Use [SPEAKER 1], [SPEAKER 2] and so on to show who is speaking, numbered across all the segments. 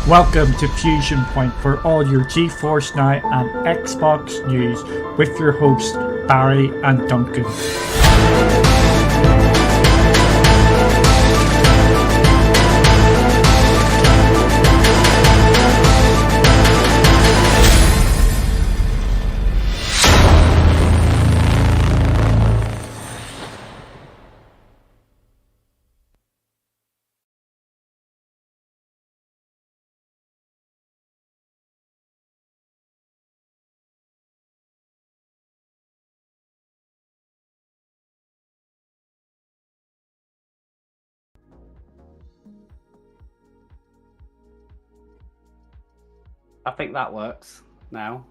[SPEAKER 1] Welcome to Fusion Point for all your GeForce Now and Xbox news with your hosts Barry and Duncan.
[SPEAKER 2] I think that works now.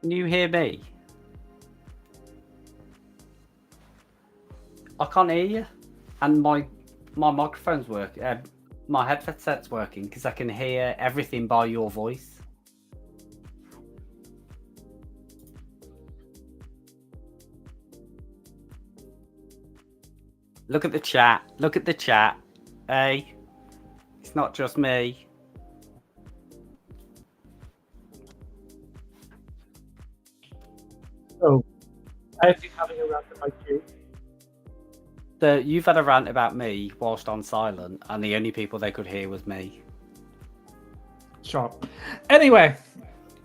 [SPEAKER 2] Can you hear me? I can't hear you, and my microphone's working. My headset's working because I can hear everything by your voice. Look at the chat. Look at the chat. Hey, it's not just me.
[SPEAKER 1] So, I've been having a rant about you.
[SPEAKER 2] You've had a rant about me whilst on silent, and the only people they could hear was me.
[SPEAKER 1] Sure. Anyway,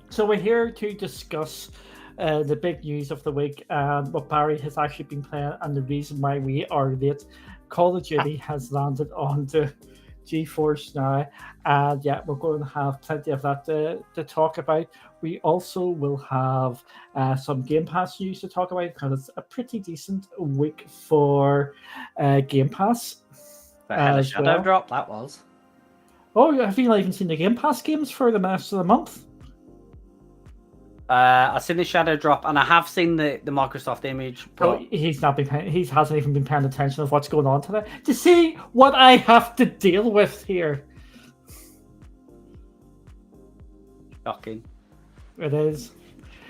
[SPEAKER 1] so we're here to discuss the big news of the week and what Barry has actually been playing, and the reason why we are late. Call of Duty has landed on the GeForce Now, and yeah, we're going to have plenty of that to talk about. We also will have some Game Pass news to talk about because it's a pretty decent week for Game Pass.
[SPEAKER 2] The hell of Shadow Drop that was.
[SPEAKER 1] Oh, have you not even seen the Game Pass games for the rest of the month?
[SPEAKER 2] I've seen the Shadow Drop, and I have seen the Microsoft image. But...
[SPEAKER 1] Oh, he hasn't even been paying attention of what's going on today to see what I have to deal with here.
[SPEAKER 2] Shocking.
[SPEAKER 1] It is.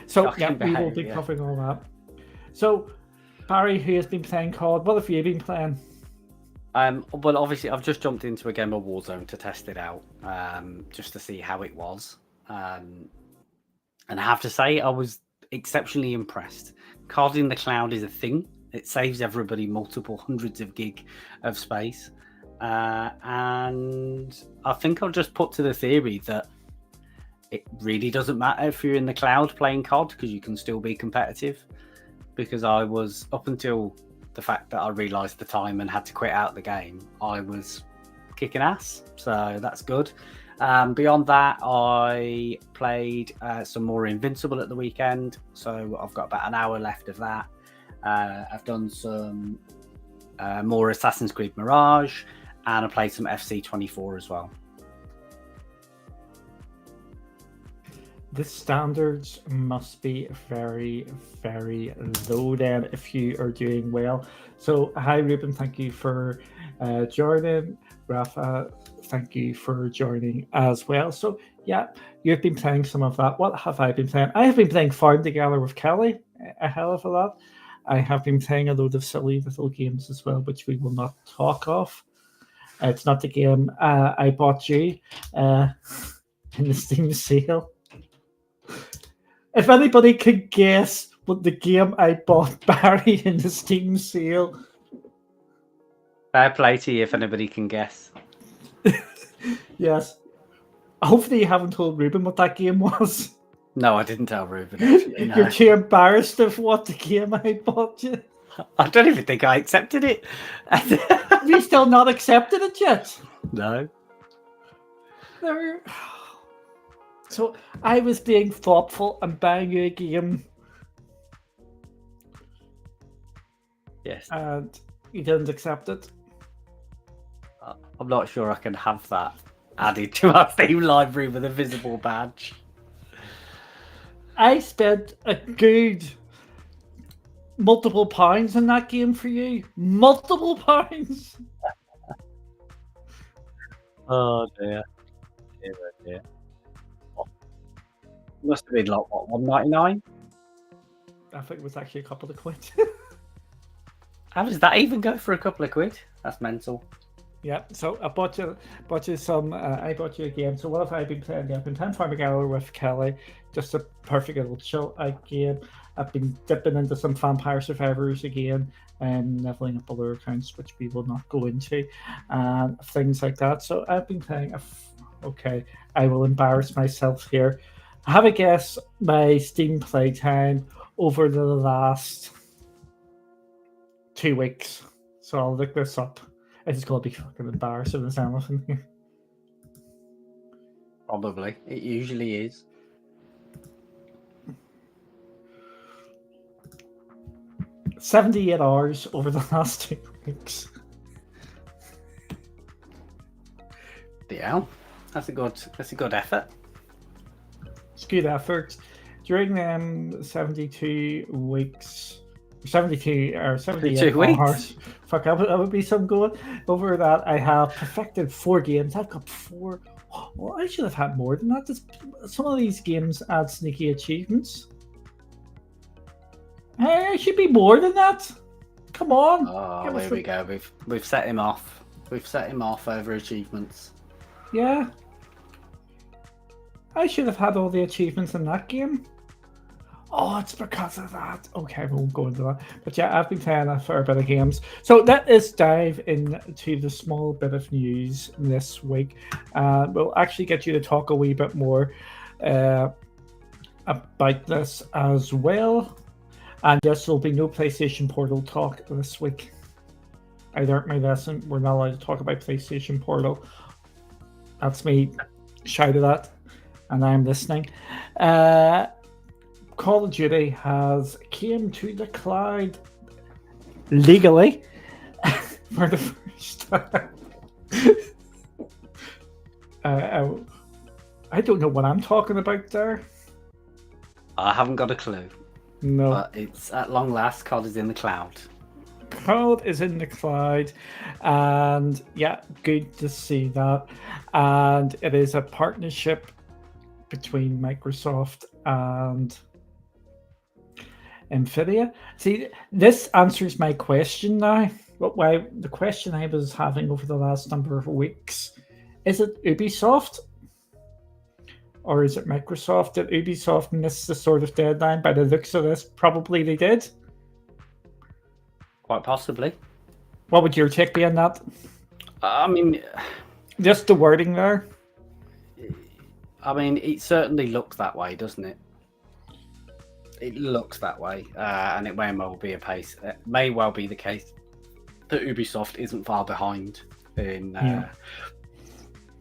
[SPEAKER 1] So
[SPEAKER 2] Shocking
[SPEAKER 1] yeah, we will be covering all that. So Barry, who has been playing COD, what have you been playing?
[SPEAKER 2] Well, obviously, I've just jumped into a game of Warzone to test it out, just to see how it was. And I have to say, I was exceptionally impressed. COD in the cloud is a thing. It saves everybody multiple hundreds of gig of space. And I think I'll just put to the theory that it really doesn't matter if you're in the cloud playing COD because you can still be competitive. Because I was, up until the fact that I realised the time and had to quit out the game, I was kicking ass. So that's good. Beyond that, I played some more Invincible at the weekend, so I've got about an hour left of that. I've done some more Assassin's Creed Mirage, and I played some FC24 as well.
[SPEAKER 1] The standards must be very, very low then if you are doing well. So, hi Ruben, thank you for joining. Rafa, thank you for joining as well. So, yeah, you've been playing some of that. What have I been playing? I have been playing Farm Together with Kelly a hell of a lot. I have been playing a load of silly little games as well, which we will not talk of. It's not the game I bought you in the Steam sale. If anybody could guess what the game I bought Barry in the Steam sale.
[SPEAKER 2] Fair play to you if anybody can guess.
[SPEAKER 1] Yes. Hopefully you haven't told Ruben what that game was.
[SPEAKER 2] No, I didn't tell Ruben, actually. No.
[SPEAKER 1] You're too embarrassed of what the game I bought you.
[SPEAKER 2] I don't even think I accepted it.
[SPEAKER 1] Have you still not accepted it yet?
[SPEAKER 2] No.
[SPEAKER 1] So I was being thoughtful and buying you a game.
[SPEAKER 2] Yes.
[SPEAKER 1] And you didn't accept it.
[SPEAKER 2] I'm not sure I can have that added to our Steam library with a visible badge.
[SPEAKER 1] I spent a good multiple pounds in that game for you. Multiple pounds.
[SPEAKER 2] Oh dear. Dear. Must have been like what, $1.99?
[SPEAKER 1] I think it was actually a couple of quid.
[SPEAKER 2] How does that even go for a couple of quid? That's mental.
[SPEAKER 1] Yeah, so I bought you some. I bought you a game. So what have I been playing? I've been playing Farm Together with Kelly, just a perfect little chill out game. I've been dipping into some Vampire Survivors again, and leveling up other accounts, which we will not go into, and things like that. So I've been playing. Okay, I will embarrass myself here. Have a guess my Steam playtime over the last 2 weeks. So I'll look this up. It's going to be fucking embarrassing as anything here.
[SPEAKER 2] Probably. It usually is.
[SPEAKER 1] $78 hours over the last 2 weeks.
[SPEAKER 2] Yeah, that's a good effort.
[SPEAKER 1] It's good effort. During them 72 weeks, 72 or 78 hours. Fuck, that would be some good. Over that, I have perfected 4 games. I've got 4. Well, I should have had more than that. Some of these games add sneaky achievements. Hey, it should be more than that. Come on.
[SPEAKER 2] Oh, there we go. We've set him off. We've set him off over achievements.
[SPEAKER 1] Yeah. I should have had all the achievements in that game. Oh, it's because of that. Okay, we won't go into that. But yeah, I've been playing a fair bit of games. So let us dive into the small bit of news this week. We'll actually get you to talk a wee bit more about this as well. And yes, there'll be no PlayStation Portal talk this week. I learned my lesson. We're not allowed to talk about PlayStation Portal. That's me shouted at, and I'm listening. Call of Duty has came to the cloud legally for the first time. I don't know what I'm talking about there.
[SPEAKER 2] I haven't got a clue.
[SPEAKER 1] No.
[SPEAKER 2] But it's at long last, COD is in the cloud.
[SPEAKER 1] COD is in the cloud, and yeah, good to see that. And it is a partnership between Microsoft and Nvidia. See, this answers my question now. Why the question I was having over the last number of weeks: is it Ubisoft or is it Microsoft? Did Ubisoft miss the sort of deadline? By the looks of this, probably they did.
[SPEAKER 2] Quite possibly.
[SPEAKER 1] What would your take be on that?
[SPEAKER 2] I mean,
[SPEAKER 1] just the wording there.
[SPEAKER 2] I mean, it certainly looks that way, doesn't it? It looks that way, and it may well be may well be the case that Ubisoft isn't far behind in,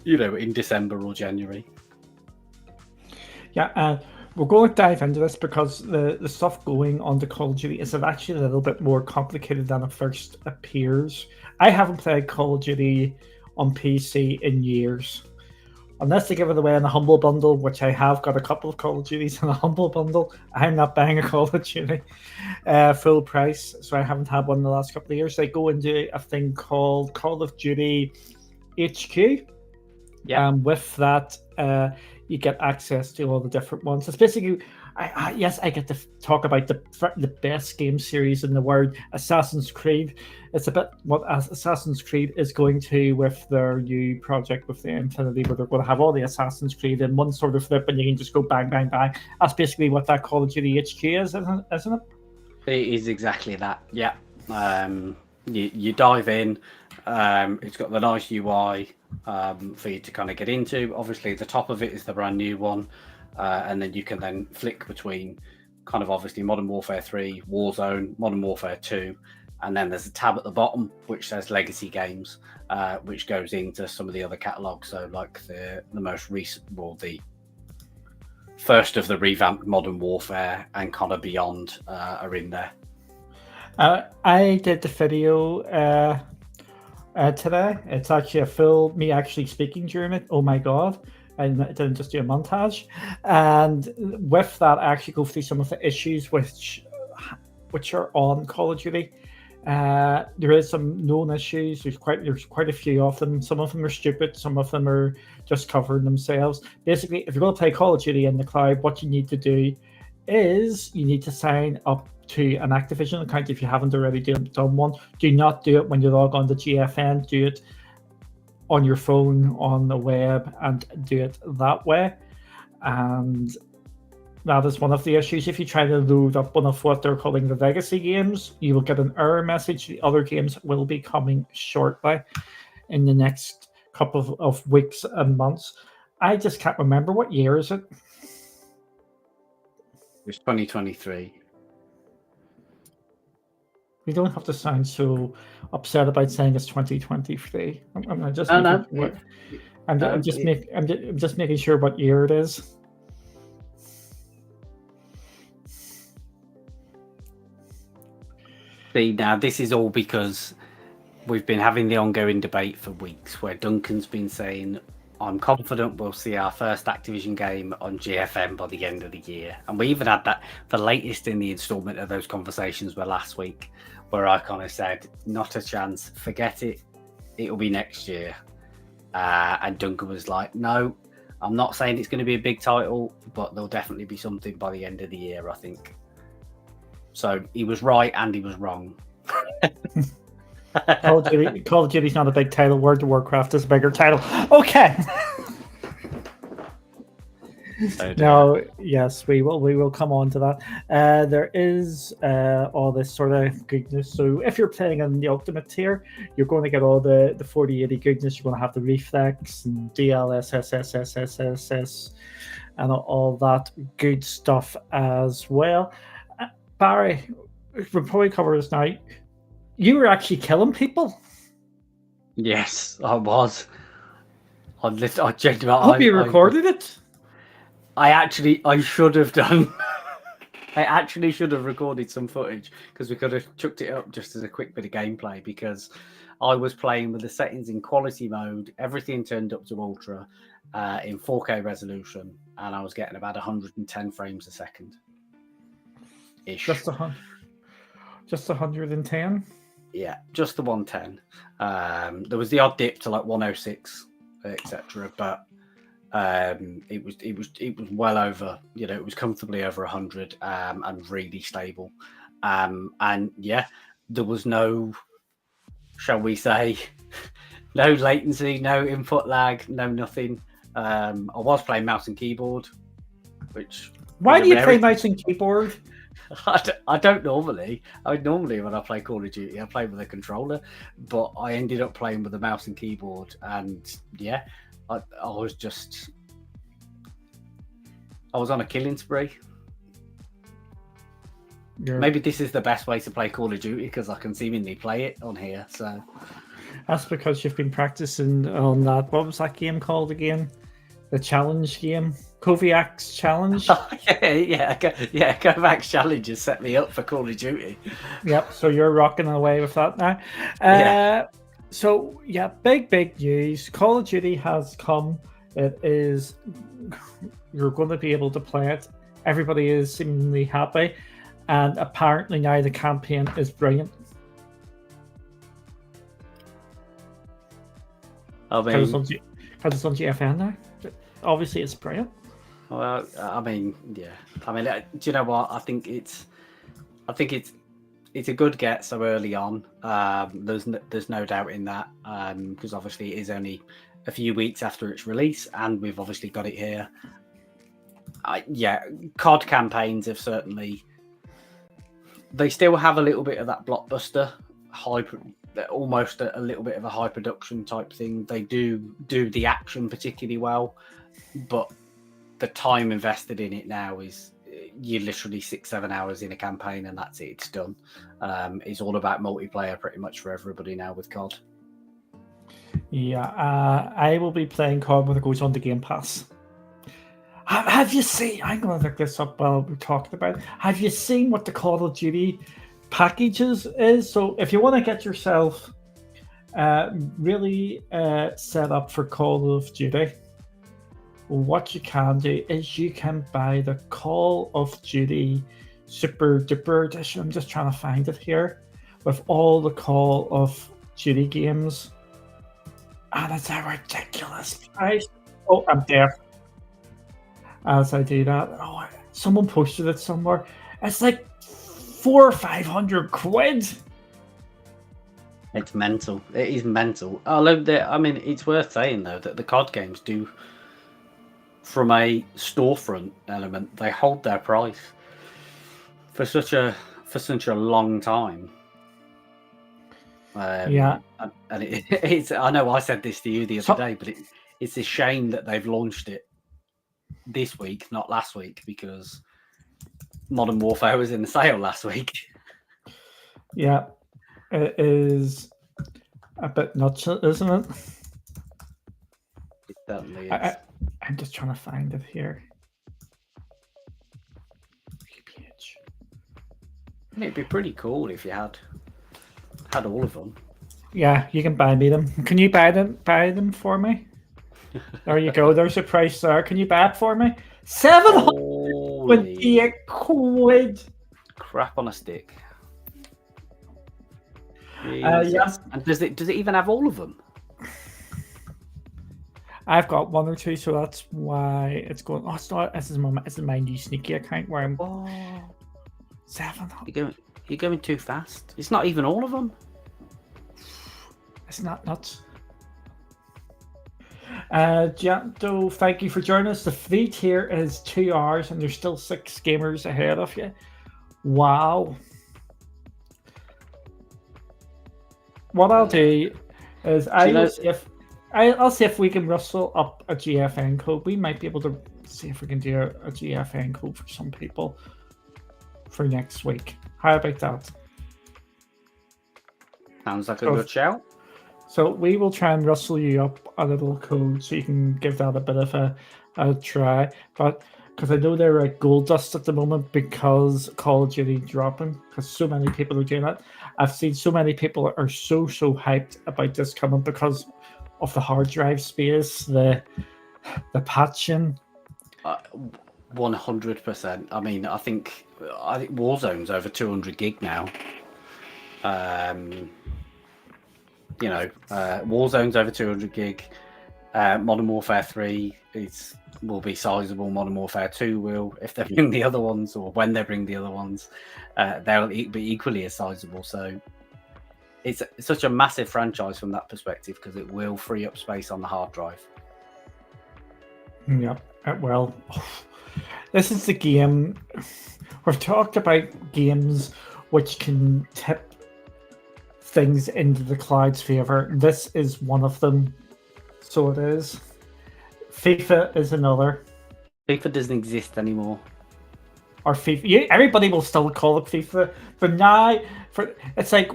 [SPEAKER 2] in December or January.
[SPEAKER 1] Yeah, we're going to dive into this because the stuff going on to Call of Duty is actually a little bit more complicated than it first appears. I haven't played Call of Duty on PC in years. Unless they give it away in a Humble Bundle, which I have got a couple of Call of Duties in a Humble Bundle, I'm not buying a Call of Duty full price, so I haven't had one in the last couple of years. They go into a thing called Call of Duty HQ.
[SPEAKER 2] Yeah.
[SPEAKER 1] And with that, you get access to all the different ones. It's basically, yes, I get to talk about the best game series in the world, Assassin's Creed. It's a bit what Assassin's Creed is going to with their new project with the Infinity, where they're going to have all the Assassin's Creed in one sort of flip, and you can just go bang, bang, bang. That's basically what that Call of Duty HQ is, isn't it?
[SPEAKER 2] It is exactly that. Yeah. You dive in. It's got the nice UI for you to kind of get into. Obviously, the top of it is the brand new one, and then you can then flick between kind of obviously Modern Warfare 3, Warzone, Modern Warfare 2, and then there's a tab at the bottom which says Legacy Games, which goes into some of the other catalogs. So like the most recent, well, the first of the revamped Modern Warfare and kind of beyond are in there.
[SPEAKER 1] I did the video today. It's actually a full me actually speaking during it. Oh my god. I didn't just do a montage. And with that, I actually go through some of the issues which are on Call of Duty. There is some known issues. There's quite a few of them. Some of them are stupid. Some of them are just covering themselves. Basically, if you're going to play Call of Duty in the cloud, what you need to do is you need to sign up to an Activision account if you haven't already done one. Do not do it when you log on to GFN. Do it on your phone, on the web, and do it that way. And that is one of the issues. If you try to load up one of what they're calling the legacy games, you will get an error message. The other games will be coming shortly in the next couple of weeks and months. I just can't remember. What year is it?
[SPEAKER 2] It's 2023.
[SPEAKER 1] We don't have to sound so upset about saying it's 2023. I'm just making sure what year it is.
[SPEAKER 2] See, now this is all because we've been having the ongoing debate for weeks where Duncan's been saying, I'm confident we'll see our first Activision game on GFN by the end of the year. And we even had that, the latest in the installment of those conversations were last week, where I kind of said, not a chance, forget it, it'll be next year. And Duncan was like, no, I'm not saying it's going to be a big title, but there'll definitely be something by the end of the year, I think. So he was right and he was wrong.
[SPEAKER 1] Call of Duty's not a big title. World of Warcraft is a bigger title. Okay. No, yes, we will come on to that. There is all this sort of goodness. So if you're playing on the Ultimate tier, you're going to get all the 4080 goodness. You're going to have the reflex and DLSS, and all that good stuff as well. Barry, we'll probably cover this now. You were actually killing people.
[SPEAKER 2] Yes, I was. I checked
[SPEAKER 1] I hope you recorded it.
[SPEAKER 2] I should have done. I actually should have recorded some footage because we could have chucked it up just as a quick bit of gameplay, because I was playing with the settings in quality mode, everything turned up to ultra in 4K resolution, and I was getting about 110 frames a second. Ish.
[SPEAKER 1] Just 110?
[SPEAKER 2] Yeah, just the 110. There was the odd dip to like 106, etc. But it was well over, it was comfortably over 100 and really stable. And yeah, there was no, shall we say, no latency, no input lag, no nothing. I was playing mouse and keyboard, which...
[SPEAKER 1] Why do you play mouse and keyboard?
[SPEAKER 2] I don't normally. Normally when I play Call of Duty, I play with a controller, but I ended up playing with a mouse and keyboard, and yeah, I was on a killing spree. Maybe this is the best way to play Call of Duty because I can seemingly play it on here. So
[SPEAKER 1] that's because you've been practicing on that. What was that game called again? The challenge game, Kovacs Challenge.
[SPEAKER 2] yeah. Kovacs Challenge has set me up for Call of Duty.
[SPEAKER 1] Yep. So you're rocking away with that now. So yeah, big news. Call of Duty has come. It is. You're going to be able to play it. Everybody is seemingly happy, and apparently now the campaign is brilliant.
[SPEAKER 2] I
[SPEAKER 1] Because
[SPEAKER 2] mean,
[SPEAKER 1] it's on GFN now. Obviously, it's brilliant.
[SPEAKER 2] well, I mean, yeah. I mean, do you know what? I think it's a good get so early on. There's no doubt in that, because obviously it is only a few weeks after its release, and we've obviously got it here. Yeah, COD campaigns have certainly. They still have a little bit of that blockbuster hype, almost a little bit of a high production type thing. They do the action particularly well, but the time invested in it now is you're literally 6-7 hours in a campaign and that's it. It's done. It's all about multiplayer pretty much for everybody now with COD.
[SPEAKER 1] Yeah, I will be playing COD when it goes on the Game Pass. Have you seen? I'm going to look this up while we're talking about it. Have you seen what the Call of Duty packages is? So if you want to get yourself really set up for Call of Duty, what you can do is you can buy the Call of Duty Super Duper Edition. I'm just trying to find it here with all the Call of Duty games. And it's a ridiculous price. Oh, I'm deaf. As I do that, oh, someone posted it somewhere. It's like 400 or 500 quid.
[SPEAKER 2] It's mental. It is mental. I mean, it's worth saying though that the COD games do, from a storefront element, they hold their price for such a long time.
[SPEAKER 1] Yeah,
[SPEAKER 2] and it's. I know I said this to you the other day, but it's a shame that they've launched it this week, not last week, because Modern Warfare was in the sale last week.
[SPEAKER 1] Yeah, it is a bit nuts, isn't it?
[SPEAKER 2] It certainly is.
[SPEAKER 1] I'm just trying to find it here.
[SPEAKER 2] It'd be pretty cool if you had all of them.
[SPEAKER 1] Yeah, you can buy me them. Can you buy them for me? There you go. There's a price there. Can you buy it for me? 728 quid.
[SPEAKER 2] Crap on a stick.
[SPEAKER 1] Yeah.
[SPEAKER 2] And does it even have all of them?
[SPEAKER 1] I've got one or two, so that's why it's going. Oh, it's not. This is my new sneaky account where I'm. 700.
[SPEAKER 2] You're going too fast. It's not even all of them.
[SPEAKER 1] It's not nuts. Janto, thank you for joining us. The free tier is 2 hours, and there's still 6 gamers ahead of you. Wow. What I'll do is I'll see if we can rustle up a GFN code. We might be able to see if we can do a GFN code for some people for next week. How about that?
[SPEAKER 2] Sounds like a good shout.
[SPEAKER 1] So we will try and rustle you up a little code so you can give that a bit of a try. But because I know they're at gold dust at the moment because Call of Duty dropping, because so many people are doing it. I've seen so many people are so hyped about this coming because of the hard drive space, the patching.
[SPEAKER 2] 100%. I mean, I think Warzone's over 200 gig now. Warzone's over 200 gig. Modern Warfare 3 will be sizable. Modern Warfare 2 will, if they bring the other ones, or when they bring the other ones, they'll be equally as sizable. So it's such a massive franchise from that perspective because it will free up space on the hard drive.
[SPEAKER 1] Yeah, well, this is the game. We've talked about games which can tip things into the cloud's favor. This is one of them. So it is. FIFA is another.
[SPEAKER 2] FIFA doesn't exist anymore.
[SPEAKER 1] Or FIFA. Everybody will still call it FIFA. But now, it's like,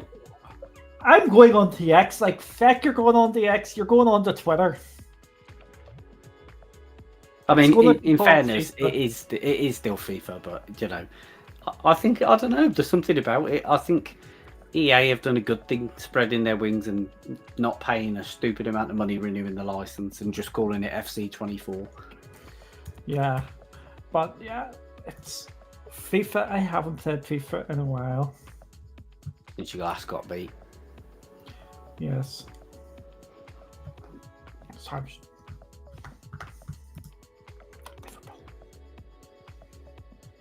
[SPEAKER 1] I'm going on to X. Like, feck, you're going on to X. You're going on to Twitter.
[SPEAKER 2] I mean, in fairness, it is still FIFA, but I don't know. There's something about it. I think EA have done a good thing, spreading their wings and not paying a stupid amount of money renewing the license and just calling it FC24.
[SPEAKER 1] Yeah, but yeah, it's FIFA. I haven't played FIFA in a while.
[SPEAKER 2] Since you last got beat.
[SPEAKER 1] Yes. Sorry.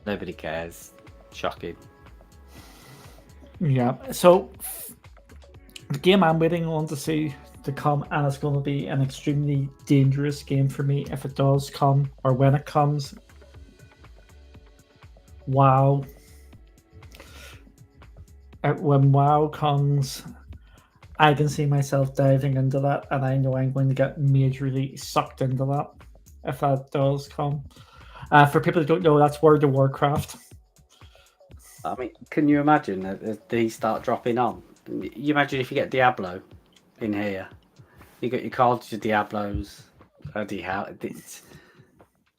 [SPEAKER 2] Nobody cares. Shocking.
[SPEAKER 1] Yeah. So the game I'm waiting on to see to come, and it's going to be an extremely dangerous game for me if it does come or when it comes. WoW. When WoW comes, I can see myself diving into that, and I know I'm going to get majorly sucked into that if that does come. For people that don't know, that's World of Warcraft.
[SPEAKER 2] I mean, can you imagine that these start dropping on? You imagine if you get Diablo in here, you got your cards, your Diablos. Bloody hell!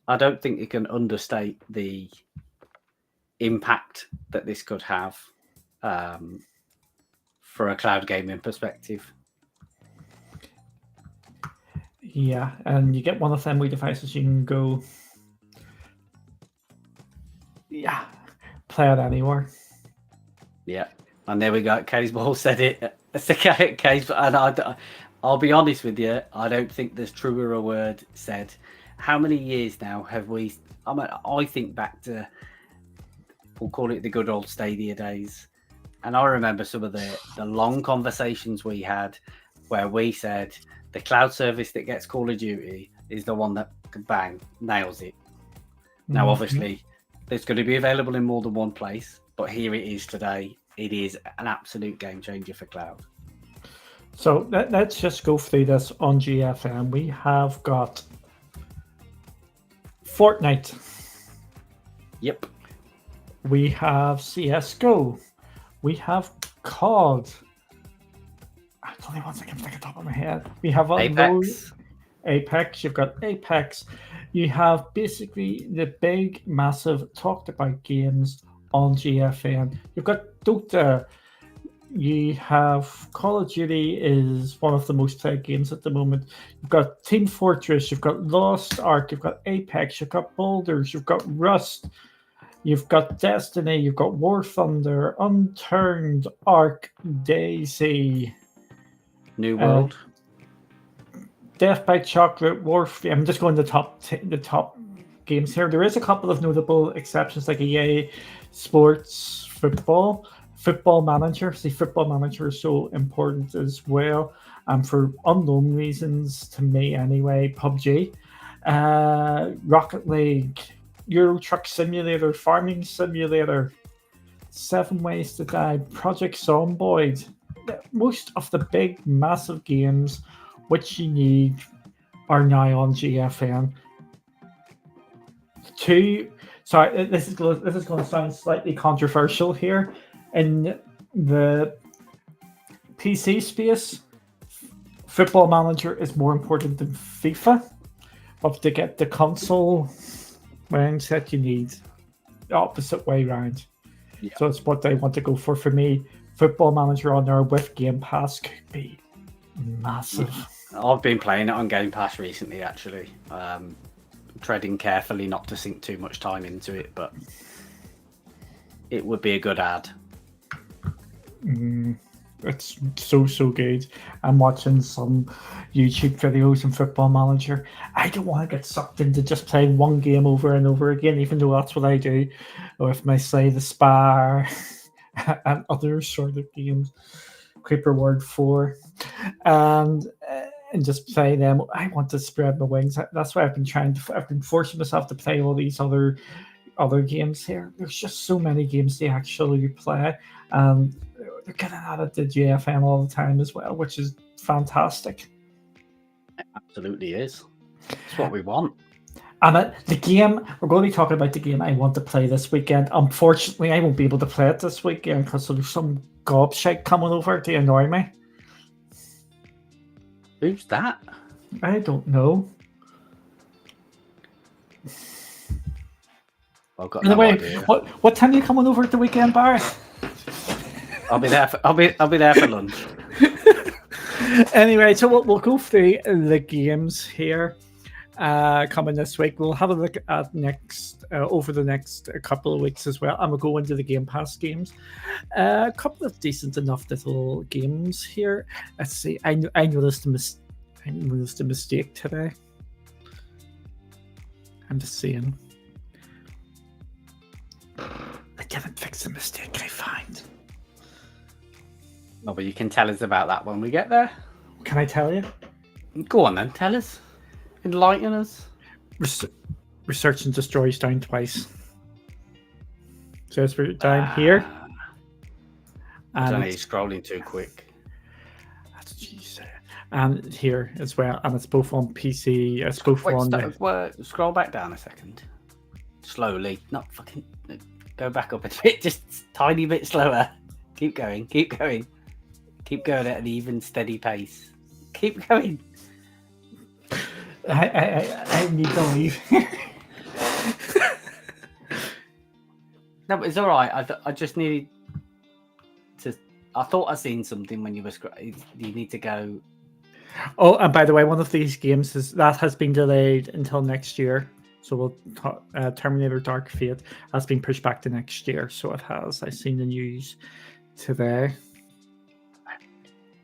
[SPEAKER 2] I don't think you can understate the impact that this could have for a cloud gaming perspective.
[SPEAKER 1] Yeah, and you get one of them wee devices, you can go, play it anywhere.
[SPEAKER 2] Yeah, and there we go. Case Ball said it. It's the case, and I'll be honest with you. I don't think there's truer a word said. How many years now have we? I think back to, we'll call it the good old Stadia days, and I remember some of the long conversations we had where we said the cloud service that gets Call of Duty is the one that bang nails it. Now, obviously, it's going to be available in more than one place, but here it is today. It is an absolute game changer for cloud.
[SPEAKER 1] So let's just go through this on GFM. We have got Fortnite.
[SPEAKER 2] Yep.
[SPEAKER 1] We have CSGO. We have COD. It's only one thing I can think of the top of my head. We have Apex. You've got Apex. You have basically the big, massive, talked about games on GFN. You've got Dota. You have Call of Duty is one of the most played games at the moment. You've got Team Fortress. You've got Lost Ark. You've got Apex. You've got Boulders. You've got Rust. You've got Destiny. You've got War Thunder, Unturned, Ark, Daisy,
[SPEAKER 2] New World,
[SPEAKER 1] Death by Chocolate, Warframe. I'm just going the top games here. There is a couple of notable exceptions like EA Sports Football Manager. See, Football Manager is so important as well, and for unknown reasons to me anyway. PUBG, Rocket League, Euro Truck Simulator, Farming Simulator, 7 Ways to Die, Project Zomboid. Most of the big, massive games which you need are now on GFN. This is going to sound slightly controversial here. In the PC space, Football Manager is more important than FIFA. But to get the console mindset, you need the opposite way around. Yeah. So it's what they want to go for. For me, Football Manager on there with Game Pass could be massive.
[SPEAKER 2] I've been playing it on Game Pass recently, actually. Treading carefully not to sink too much time into it, but it would be a good ad.
[SPEAKER 1] It's so good. I'm watching some YouTube videos in Football Manager. I don't want to get sucked into just playing one game over and over again, even though that's what I do with my Slay the Spire and other sort of games, Creeper World 4, and just play them. I want to spread my wings. That's why I've been forcing myself to play all these other games here. There's just so many games they actually play, and they're getting added to GFM all the time as well, which is fantastic.
[SPEAKER 2] It absolutely is. It's what we want.
[SPEAKER 1] And the game, we're going to be talking about the game I want to play this weekend. Unfortunately, I won't be able to play it this weekend because there's some gobshite coming over to annoy me.
[SPEAKER 2] Who's that?
[SPEAKER 1] I don't know.
[SPEAKER 2] I've got no idea.
[SPEAKER 1] What time are you coming over at the weekend, Barry?
[SPEAKER 2] I'll be there for lunch.
[SPEAKER 1] Anyway, so we'll go through the games here coming this week. We'll have a look at over the next couple of weeks as well, and we'll go into the Game Pass games. A couple of decent enough little games here. Let's see. I noticed Was the mistake today? I'm just saying. I didn't fix the mistake I find.
[SPEAKER 2] No, but you can tell us about that when we get there.
[SPEAKER 1] Can I tell you?
[SPEAKER 2] Go on then, tell us. Enlighten us.
[SPEAKER 1] Research and destroys down twice. So it's down here.
[SPEAKER 2] I don't know, you're scrolling too quick.
[SPEAKER 1] That's jeez. And here as well, and it's both on PC. It's both on.
[SPEAKER 2] Scroll back down a second. Slowly, not fucking. Go back up a bit, just tiny bit slower. Keep going, keep going, keep going at an even, steady pace. Keep going.
[SPEAKER 1] I need to leave.
[SPEAKER 2] No, but it's all right. I just needed to. I thought I seen something when you were. You need to go.
[SPEAKER 1] Oh, and by the way, one of these games has been delayed until next year. So Terminator Dark Fate has been pushed back to next year. So it has. I've seen the news today.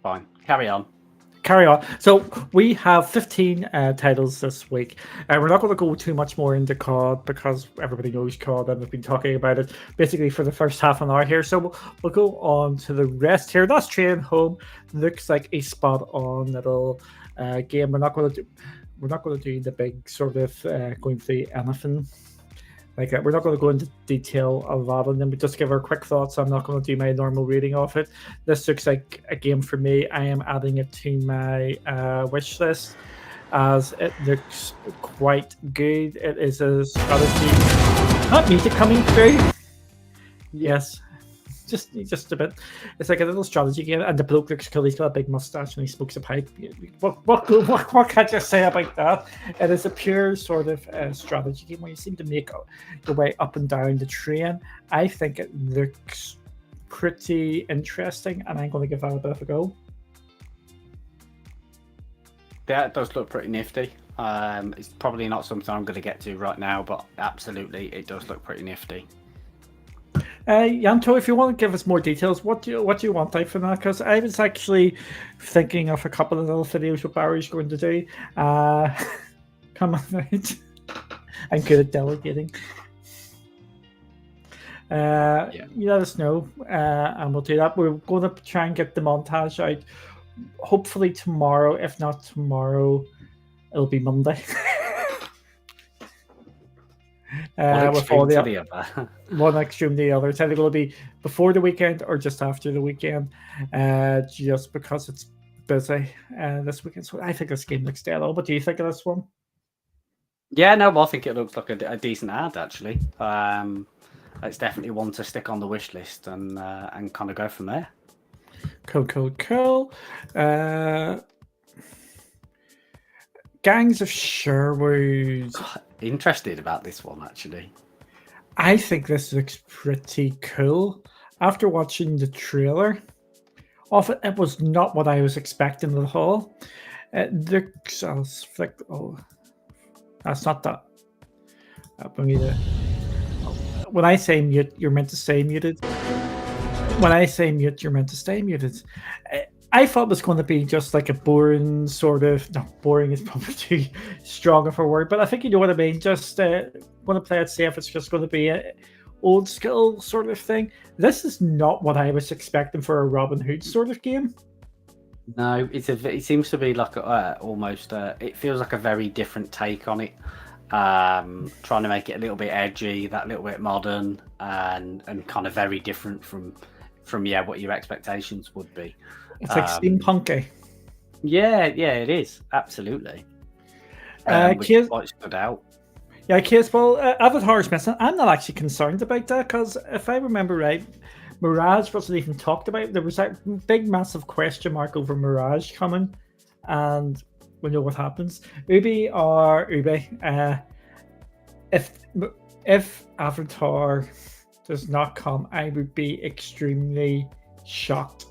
[SPEAKER 2] Fine. Carry on.
[SPEAKER 1] So we have 15 titles this week. We're not going to go too much more into COD because everybody knows COD and we've been talking about it basically for the first half an hour here. So we'll go on to the rest here. That's Train Home. Looks like a spot on little game. We're not going to do the big sort of going through anything like that. We're not going to go into detail a lot on them, but just give our quick thoughts. I'm not going to do my normal reading of it. This looks like a game for me. I am adding it to my wish list as it looks quite good. It is a strategy. Not music coming through. Yes. Just a bit. It's like a little strategy game, and the bloke looks cool. He's got a big mustache and he smokes a pipe. What can you say about that? It is a pure sort of strategy game where you seem to make your way up and down the train. I think it looks pretty interesting, and I'm going to give that a bit of a go.
[SPEAKER 2] Yeah, it does look pretty nifty. It's probably not something I'm going to get to right now, but absolutely, it does look pretty nifty.
[SPEAKER 1] Yanto, if you want to give us more details, what do you want out from that? Because I was actually thinking of a couple of little videos what Barry's going to do. Come on out. I'm good at delegating. You let us know, and we'll do that. We're going to try and get the montage out. Hopefully tomorrow. If not tomorrow, it'll be Monday. With all the other. One extreme to the other. It's either going to be before the weekend or just after the weekend, just because it's busy this weekend. So I think this game looks dead on. What do you think of this one?
[SPEAKER 2] Yeah, no, I think it looks like a decent ad actually. It's definitely one to stick on the wish list and kind of go from there.
[SPEAKER 1] Cool. Gangs of Sherwood.
[SPEAKER 2] Interested about this one actually.
[SPEAKER 1] I think this looks pretty cool. After watching the trailer of it, it was not what I was expecting at all. It looks, that's not that. When I say mute, you're meant to stay muted. When I say mute, you're meant to stay muted. I thought it was going to be just like a boring sort of. No, boring is probably too strong of a word, but I think you know what I mean. Just want to play it safe. It's just going to be a old school sort of thing. This is not what I was expecting for a Robin Hood sort of game.
[SPEAKER 2] No, it seems to be like almost. It feels like a very different take on it. Trying to make it a little bit edgy, that little bit modern, and kind of very different from what your expectations would be.
[SPEAKER 1] It's like steampunky.
[SPEAKER 2] Yeah, it is absolutely. Which quite stood out.
[SPEAKER 1] Yeah, Case. Well, Avatar's missing. I'm not actually concerned about that because if I remember right, Mirage wasn't even talked about. There was a big, massive question mark over Mirage coming, and we know what happens. Ubi, if Avatar does not come, I would be extremely shocked.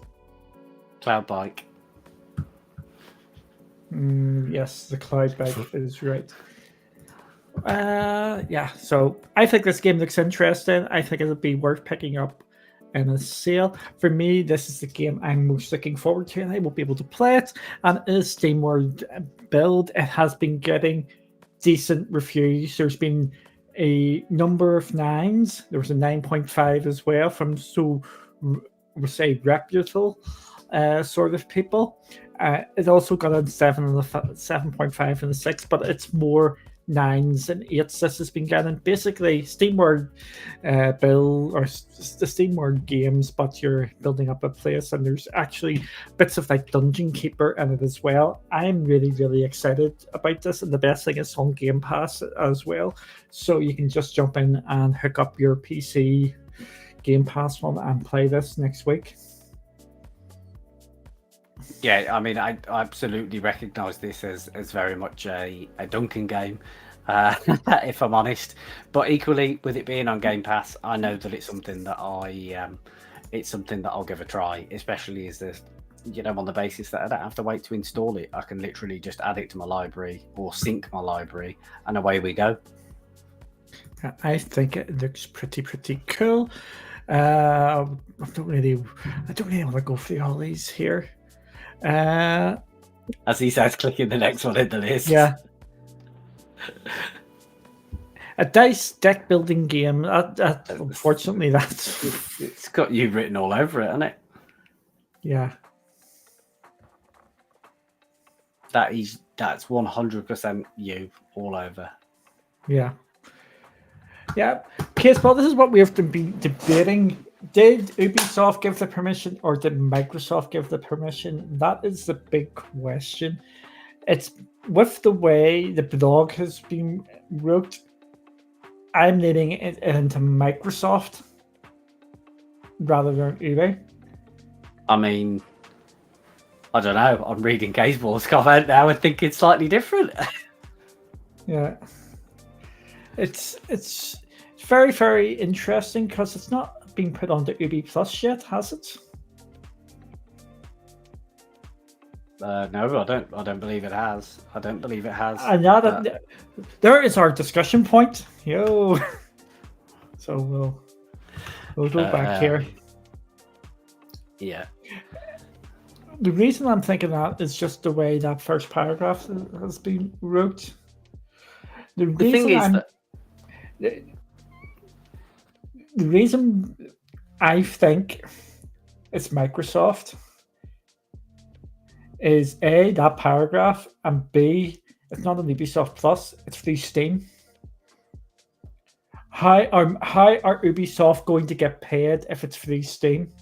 [SPEAKER 2] Cloud bike.
[SPEAKER 1] Yes, the cloud bike is right. Yeah, so I think this game looks interesting. I think it'll be worth picking up in a sale. For me, this is the game I'm most looking forward to, and I will be able to play it. And it is Steam World build. It has been getting decent reviews. There's been a number of 9s. There was a 9.5 as well from we'll say reputable sort of people. It also got a 7.5 and a 6, but it's more 9s and 8s this has been getting. Basically, Steam World build, or the Steam World games, but you're building up a place, and there's actually bits of like Dungeon Keeper in it as well. I'm really, really excited about this, and the best thing is on Game Pass as well. So you can just jump in and hook up your PC Game Pass one and play this next week.
[SPEAKER 2] Yeah, I mean, I absolutely recognise this as very much a Duncan game, if I'm honest. But equally, with it being on Game Pass, I know that it's something that I'll give a try, especially as this, on the basis that I don't have to wait to install it. I can literally just add it to my library or sync my library, and away we go.
[SPEAKER 1] I think it looks pretty cool. I don't really want to go through all these here.
[SPEAKER 2] As he says, clicking the next one in the list.
[SPEAKER 1] Yeah. A dice deck building game. Unfortunately,
[SPEAKER 2] it's got you written all over it, hasn't it?
[SPEAKER 1] Yeah.
[SPEAKER 2] That's 100% you all over.
[SPEAKER 1] Yeah. Yeah. Okay, well, this is what we have to be debating. Did Ubisoft give the permission, or did Microsoft give the permission? That is the big question. It's with the way the blog has been wrote, I'm leaning it into Microsoft rather than Ubi.
[SPEAKER 2] I mean, I don't know. I'm reading Caseball's comment now and thinking slightly different.
[SPEAKER 1] Yeah. It's very, very interesting because it's not been put onto Ubi Plus yet, has it?
[SPEAKER 2] No, I don't believe it has. I don't believe it has.
[SPEAKER 1] And now that there is our discussion point. Yo. So we'll go back here.
[SPEAKER 2] Yeah.
[SPEAKER 1] The reason I'm thinking that is just the way that first paragraph has been wrote. The reason I think it's Microsoft is A, that paragraph, and B, it's not on Ubisoft Plus, it's through Steam. How are Ubisoft going to get paid if it's through Steam?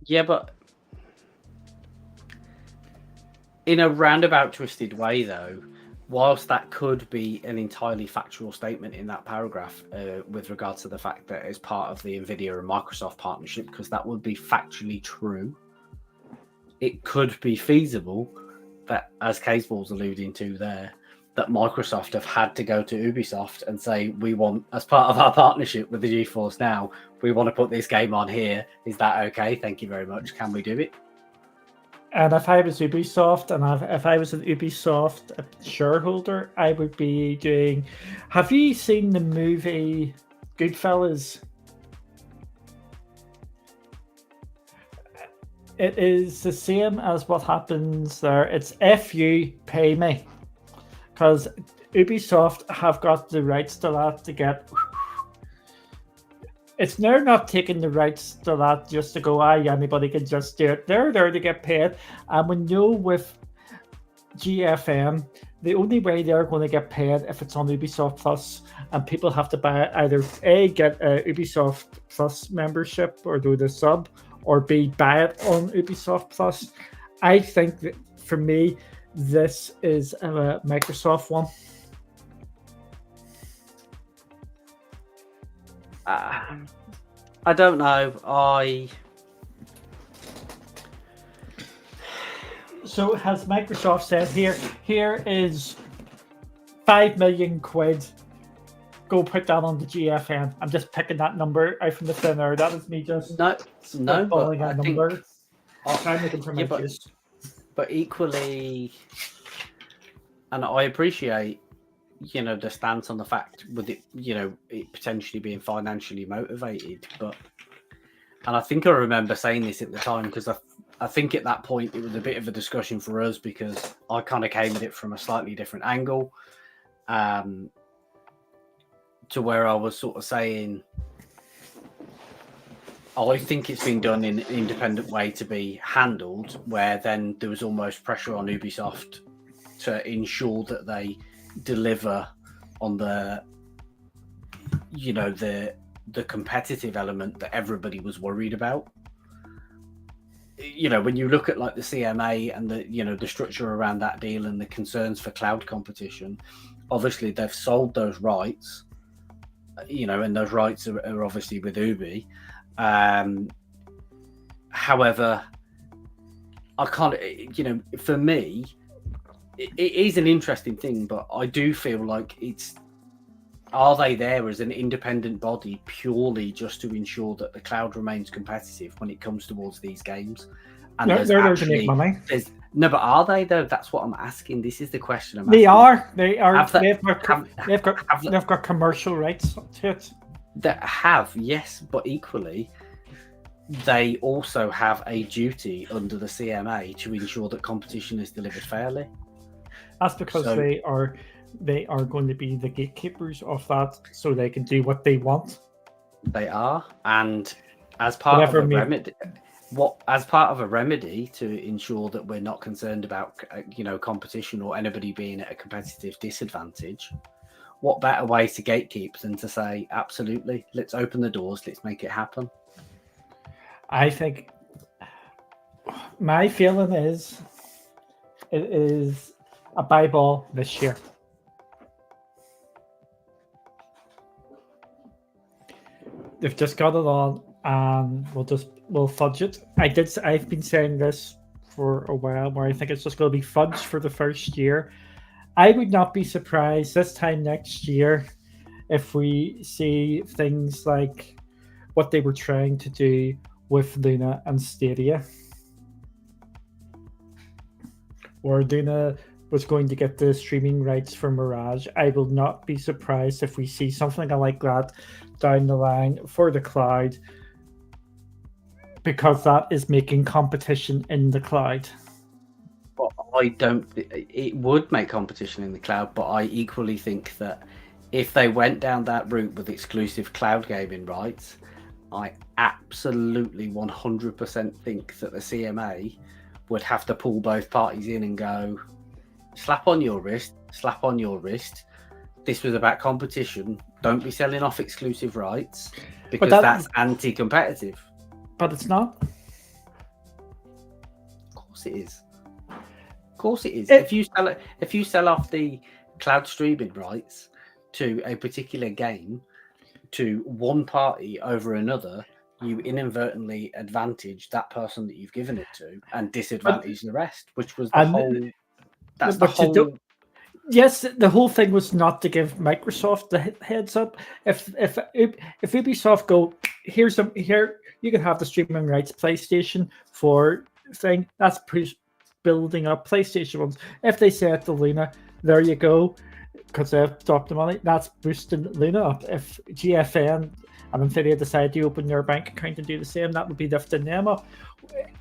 [SPEAKER 2] Yeah, but in a roundabout, twisted way, though, whilst that could be an entirely factual statement in that paragraph with regards to the fact that it's part of the NVIDIA and Microsoft partnership, because that would be factually true, it could be feasible that, as Caseball's alluding to there, that Microsoft have had to go to Ubisoft and say, we want, as part of our partnership with the GeForce Now, we want to put this game on here. Is that okay? Thank you very much. Can we do it?
[SPEAKER 1] And if I was Ubisoft, and if I was an Ubisoft shareholder, I would be doing... Have you seen the movie Goodfellas? It is the same as what happens there. It's F you, pay me. Because Ubisoft have got the rights to that to get... They're not taking the rights to that just to go, anybody can just do it. They're there to get paid. And we know with GFM, the only way they're going to get paid if it's on Ubisoft Plus, and people have to buy either A, get a Ubisoft Plus membership or do the sub, or B, buy it on Ubisoft Plus. I think that for me, this is a Microsoft one.
[SPEAKER 2] I don't know.
[SPEAKER 1] So has Microsoft said here is 5 million quid. Go put that on the GFN. I'm just picking that number out from the thin air. That is me just
[SPEAKER 2] no. But
[SPEAKER 1] a number. I'll try and make it for my
[SPEAKER 2] but equally, and I appreciate the stance on the fact with it, it potentially being financially motivated. And I think I remember saying this at the time because I think at that point it was a bit of a discussion for us because I kind of came at it from a slightly different angle, to where I was sort of saying, I think it's been done in an independent way to be handled, where then there was almost pressure on Ubisoft to ensure that they deliver on the competitive element that everybody was worried about. When you look at like the CMA and the structure around that deal and the concerns for cloud competition, obviously they've sold those rights, and those rights are obviously with Ubi. However, I can't, for me, it is an interesting thing, but I do feel like are they there as an independent body purely just to ensure that the cloud remains competitive when it comes towards these games? And
[SPEAKER 1] they're there to make money.
[SPEAKER 2] No, but are they though? That's what I'm asking. This is the question I'm asking.
[SPEAKER 1] They are. They've
[SPEAKER 2] Have
[SPEAKER 1] got commercial rights to it.
[SPEAKER 2] That have, yes, but equally, they also have a duty under the CMA to ensure that competition is delivered fairly.
[SPEAKER 1] That's because they are going to be the gatekeepers of that, so they can do what they want.
[SPEAKER 2] They are, and as part of a remedy to ensure that we're not concerned about competition or anybody being at a competitive disadvantage, what better way to gatekeep than to say, absolutely, let's open the doors, let's make it happen.
[SPEAKER 1] I think my feeling is it is a buy ball this year. They've just got it on, and we'll fudge it. I've been saying this for a while, where I think it's just going to be fudge for the first year. I would not be surprised this time next year if we see things like what they were trying to do with Luna and Stadia, where Luna was going to get the streaming rights for Mirage. I will not be surprised if we see something like that down the line for the cloud, because that is making competition in the cloud.
[SPEAKER 2] But it would make competition in the cloud, but I equally think that if they went down that route with exclusive cloud gaming rights, I absolutely 100% think that the CMA would have to pull both parties in and go, slap on your wrist. This was about competition. Don't be selling off exclusive rights, because that's anti-competitive.
[SPEAKER 1] But it's not.
[SPEAKER 2] Of course it is. If you sell off the cloud streaming rights to a particular game to one party over another, you inadvertently advantage that person that you've given it to and disadvantage the rest, which was the whole. That's the whole.
[SPEAKER 1] Yes, the whole thing was not to give Microsoft the heads up. If Ubisoft go, here you can have the streaming rights PlayStation for thing, that's building up PlayStation ones. If they say to Luna, there you go, because they've dropped the money, that's boosting Luna up. If GFN and Nvidia decide to open their bank account and do the same, that would be lifting them up.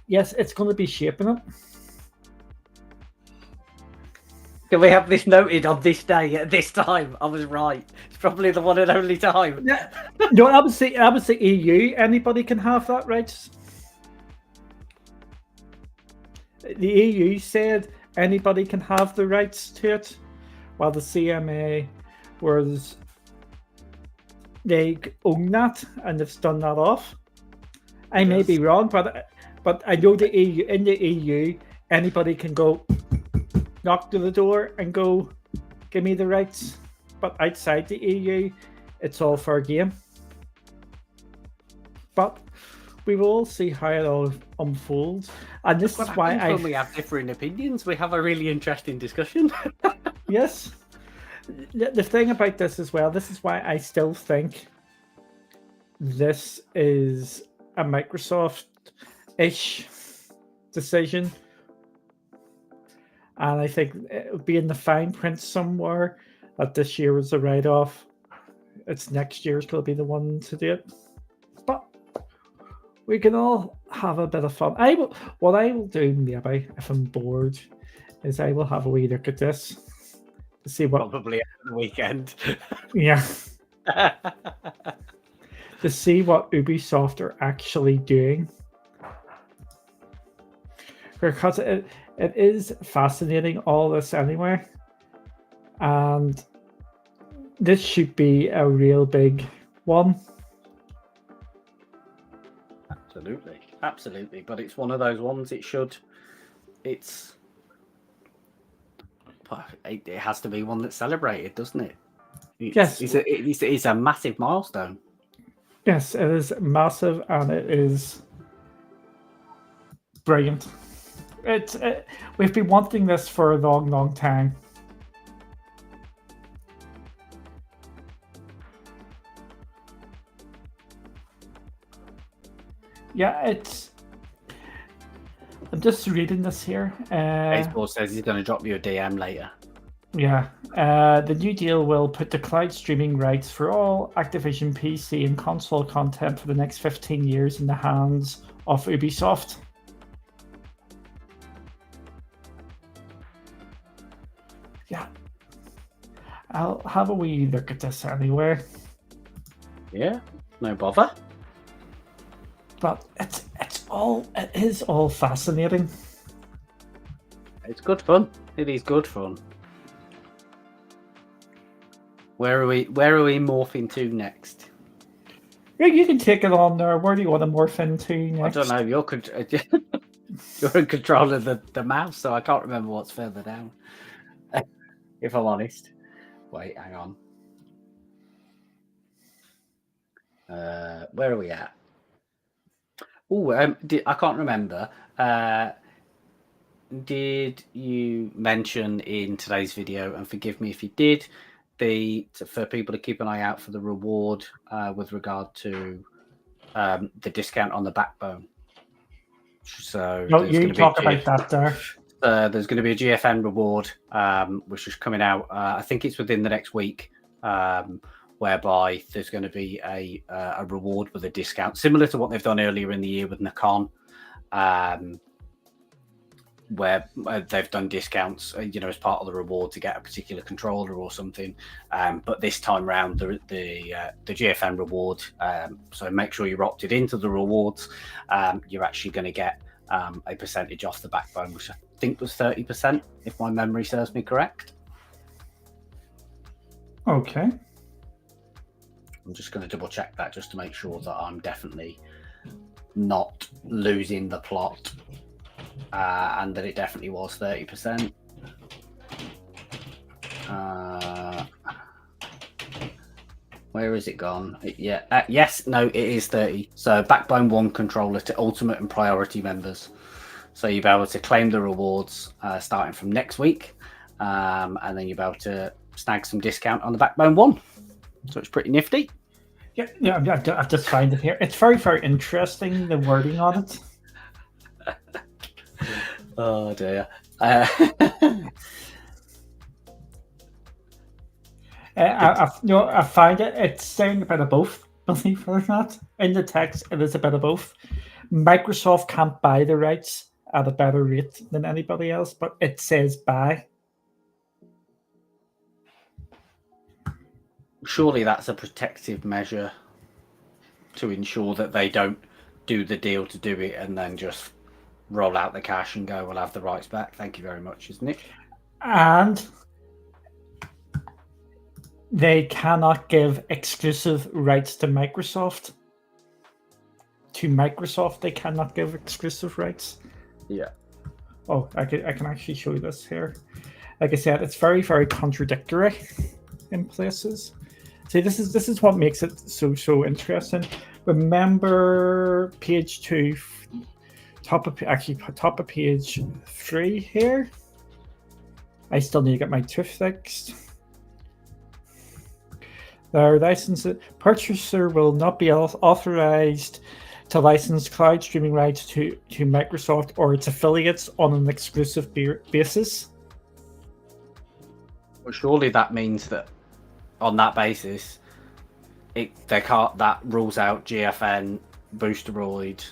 [SPEAKER 1] Yes, it's going to be shaping it.
[SPEAKER 2] Can we have this noted on this day at this time? I was right. It's probably the one and only time.
[SPEAKER 1] Yeah. No, I would say EU. Anybody can have that rights. The EU said anybody can have the rights to it, while the CMA was they own that and they've done that off. I may be wrong, but I know the EU. In the EU, anybody can go knock to the door and go, give me the rights. But outside the EU, it's all fair game. But we will all see how it all unfolds. And this is why
[SPEAKER 2] when we have differing opinions, we have a really interesting discussion.
[SPEAKER 1] Yes. The thing about this as well, this is why I still think this is a Microsoft-ish decision. And I think it would be in the fine print somewhere that this year was a write-off. It's next year's going to be the one to do it. But we can all have a bit of fun. What I will do, maybe, if I'm bored, is I will have a wee look at this to see what...
[SPEAKER 2] Probably at the weekend.
[SPEAKER 1] Yeah. To see what Ubisoft are actually doing. Because it is fascinating, all this anyway. And this should be a real big one.
[SPEAKER 2] Absolutely. But it's one of those ones. It has to be one that's celebrated, doesn't it?
[SPEAKER 1] Yes,
[SPEAKER 2] it's a massive milestone.
[SPEAKER 1] Yes, it is massive and it is brilliant. We've been wanting this for a long, long time. Yeah, I'm just reading this here.
[SPEAKER 2] Baseball says he's going to drop you a DM later.
[SPEAKER 1] Yeah. The new deal will put the cloud streaming rights for all Activision PC and console content for the next 15 years in the hands of Ubisoft. Yeah. I'll have a wee look at this anyway.
[SPEAKER 2] Yeah, no bother.
[SPEAKER 1] But it is all fascinating.
[SPEAKER 2] It's good fun. It is good fun. Where are we morphing to next?
[SPEAKER 1] Yeah, you can take it on there. Where do you want to morph into next?
[SPEAKER 2] I don't know. You're in control of the mouse, so I can't remember what's further down. If I'm honest. Wait, hang on. Where are we at? Oh, I can't remember. Did you mention in today's video, and forgive me if you did, for people to keep an eye out for the reward with regard to the discount on the Backbone? So
[SPEAKER 1] you talk about that there.
[SPEAKER 2] There's going to be a GFN reward, which is coming out. I think it's within the next week, whereby there's going to be a reward with a discount, similar to what they've done earlier in the year with Nikon, where they've done discounts, as part of the reward to get a particular controller or something. But this time round, the GFN reward. So make sure you're opted into the rewards. You're actually going to get a percentage off the Backbone, which I think was 30%, if my memory serves me correct.
[SPEAKER 1] Okay.
[SPEAKER 2] I'm just going to double check that just to make sure that I'm definitely not losing the plot, and that it definitely was 30%. Where is it gone? Yes, no, it is 30. So Backbone 1 controller to Ultimate and Priority members. So you'll be able to claim the rewards starting from next week, and then you'll be able to snag some discount on the Backbone 1. So it's pretty nifty.
[SPEAKER 1] Yeah, I've just found it here. It's very, very interesting, the wording on it.
[SPEAKER 2] Oh dear.
[SPEAKER 1] I find it's saying a bit of both, believe it or not. In the text, it is a bit of both. Microsoft can't buy the rights at a better rate than anybody else, but it says buy.
[SPEAKER 2] Surely that's a protective measure to ensure that they don't do the deal to do it and then just roll out the cash and go, we'll have the rights back. Thank you very much, isn't it?
[SPEAKER 1] And they cannot give exclusive rights to Microsoft. To Microsoft, they cannot give exclusive rights.
[SPEAKER 2] Yeah.
[SPEAKER 1] Oh, I can actually show you this here. Like I said, it's very, very contradictory in places. See, this is what makes it so interesting. Remember page 2, top of page 3 here. I still need to get my tooth fixed. Their license purchaser will not be authorized to license cloud streaming rights to Microsoft or its affiliates on an exclusive basis.
[SPEAKER 2] But surely that means that on that basis, that rules out GFN Boosteroid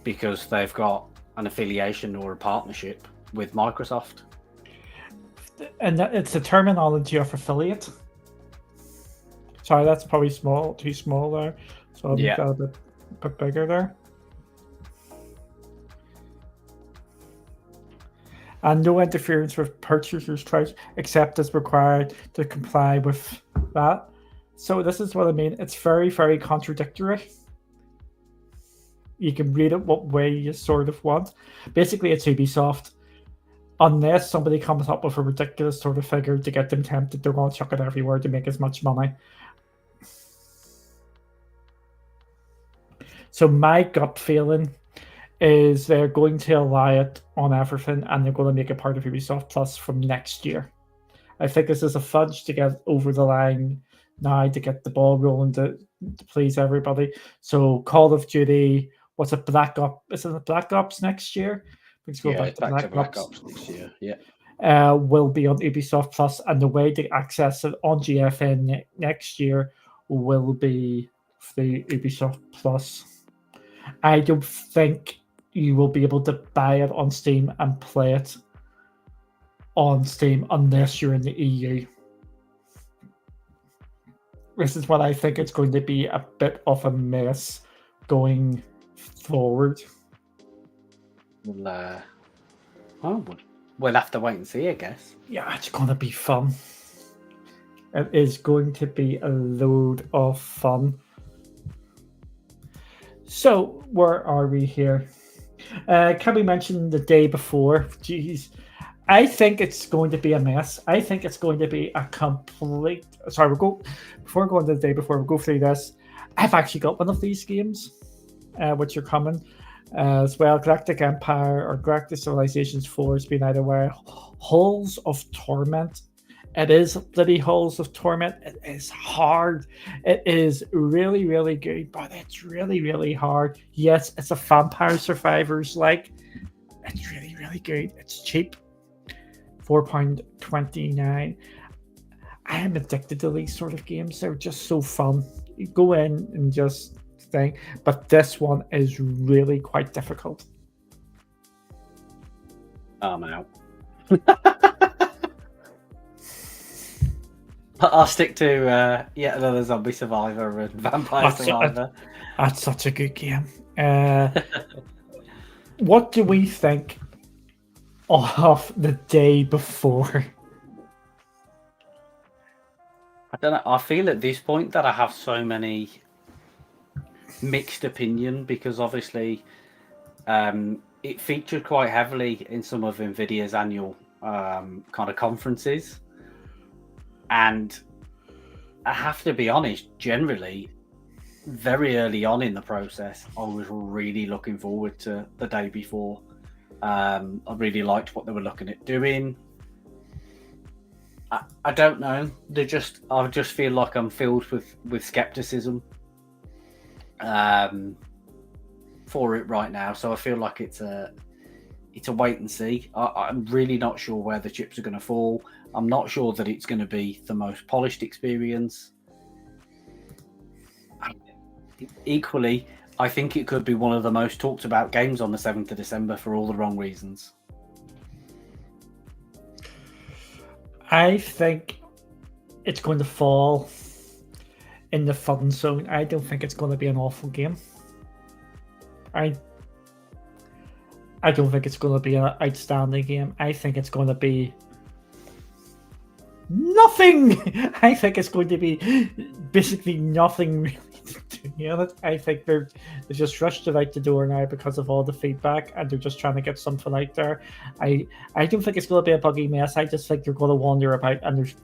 [SPEAKER 2] because they've got an affiliation or a partnership with Microsoft.
[SPEAKER 1] And it's the terminology of affiliate. Sorry, that's probably too small there. So I'll make that a bit bigger there. And no interference with purchasers' choice except as required to comply with that. So this is what I mean. It's very, very contradictory. You can read it what way you sort of want. Basically, it's Ubisoft. Unless somebody comes up with a ridiculous sort of figure to get them tempted, they're going to chuck it everywhere to make as much money. So my gut feeling is they're going to allow it on everything, and they're going to make it part of Ubisoft Plus from next year. I think this is a fudge to get over the line now, to get the ball rolling to please everybody. So Call of Duty, what's it, Black Ops? Is it Black Ops next year?
[SPEAKER 2] Let's go back to Black Ops next year. Yeah.
[SPEAKER 1] Will be on Ubisoft Plus, and the way to access it on GFN next year will be the Ubisoft Plus. I don't think you will be able to buy it on Steam and play it on Steam unless you're in the EU. This is what I think it's going to be a bit of a mess going forward.
[SPEAKER 2] We'll have to wait and see, I guess.
[SPEAKER 1] Yeah, it's going to be fun. It is going to be a load of fun. So, where are we here? Can we mention the day before? Jeez. I think it's going to be a mess. I think it's going to be a complete... Sorry, before going to the day before, we'll go through this. I've actually got one of these games, which are coming as well. Galactic Empire or Galactic Civilizations 4 has been either way. Halls of Torment. It is bloody Halls of Torment. It is hard. It is really, really good, but it's really, really hard. Yes, it's a Vampire Survivors like. It's really, really good. It's cheap. £4.29. I am addicted to these sort of games. They're just so fun. You go in and just think, but this one is really quite difficult.
[SPEAKER 2] I'm out. I'll stick to yet another Zombie Survivor and Vampire Survivor.
[SPEAKER 1] That's such a good game. What do we think of the day before?
[SPEAKER 2] I don't know. I feel at this point that I have so many mixed opinion because obviously it featured quite heavily in some of NVIDIA's annual kind of conferences. And I have to be honest, generally, very early on in the process, I was really looking forward to the day before. I really liked what they were looking at doing. I don't know. I just feel like I'm filled with skepticism for it right now. So I feel like it's a wait and see. I'm really not sure where the chips are going to fall. I'm not sure that it's going to be the most polished experience. Equally, I think it could be one of the most talked about games on the 7th of December for all the wrong reasons.
[SPEAKER 1] I think it's going to fall in the fun zone. I don't think it's going to be an awful game. I don't think it's going to be an outstanding game. I think it's going to be nothing. I think it's going to be basically nothing really to do with it. I think they're just rushed it out the door now because of all the feedback, and they're just trying to get something out there. I don't think it's going to be a buggy mess. I just think they're going to wander about and there's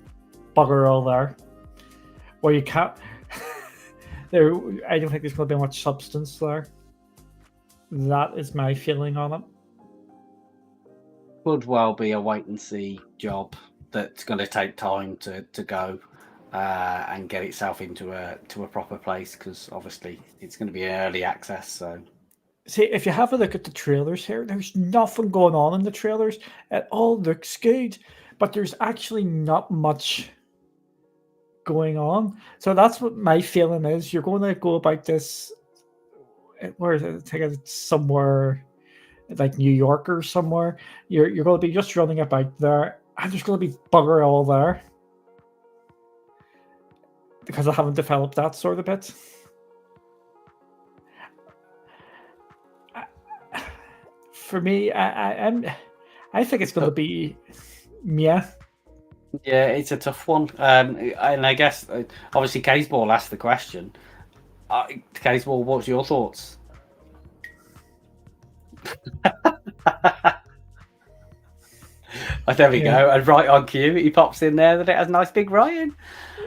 [SPEAKER 1] bugger all there. Where you can't... I don't think there's going to be much substance there. That is my feeling on it.
[SPEAKER 2] Could well be a wait and see job that's going to take time to go and get itself into a proper place, because obviously it's going to be early access. So,
[SPEAKER 1] see, if you have a look at the trailers here, there's nothing going on in the trailers. It all looks good, but there's actually not much going on. So that's what my feeling is. You're going to go about this. Where is it? I think it's somewhere like New York or somewhere. You're going to be just running about there, and there's going to be bugger all there because I haven't developed that sort of bit. For me, I think it's going to be yeah.
[SPEAKER 2] Yeah, it's a tough one. And I guess, obviously, Caseball asked the question. Caseball, what's your thoughts? There we go. And right on cue, he pops in there that it has nice big writing.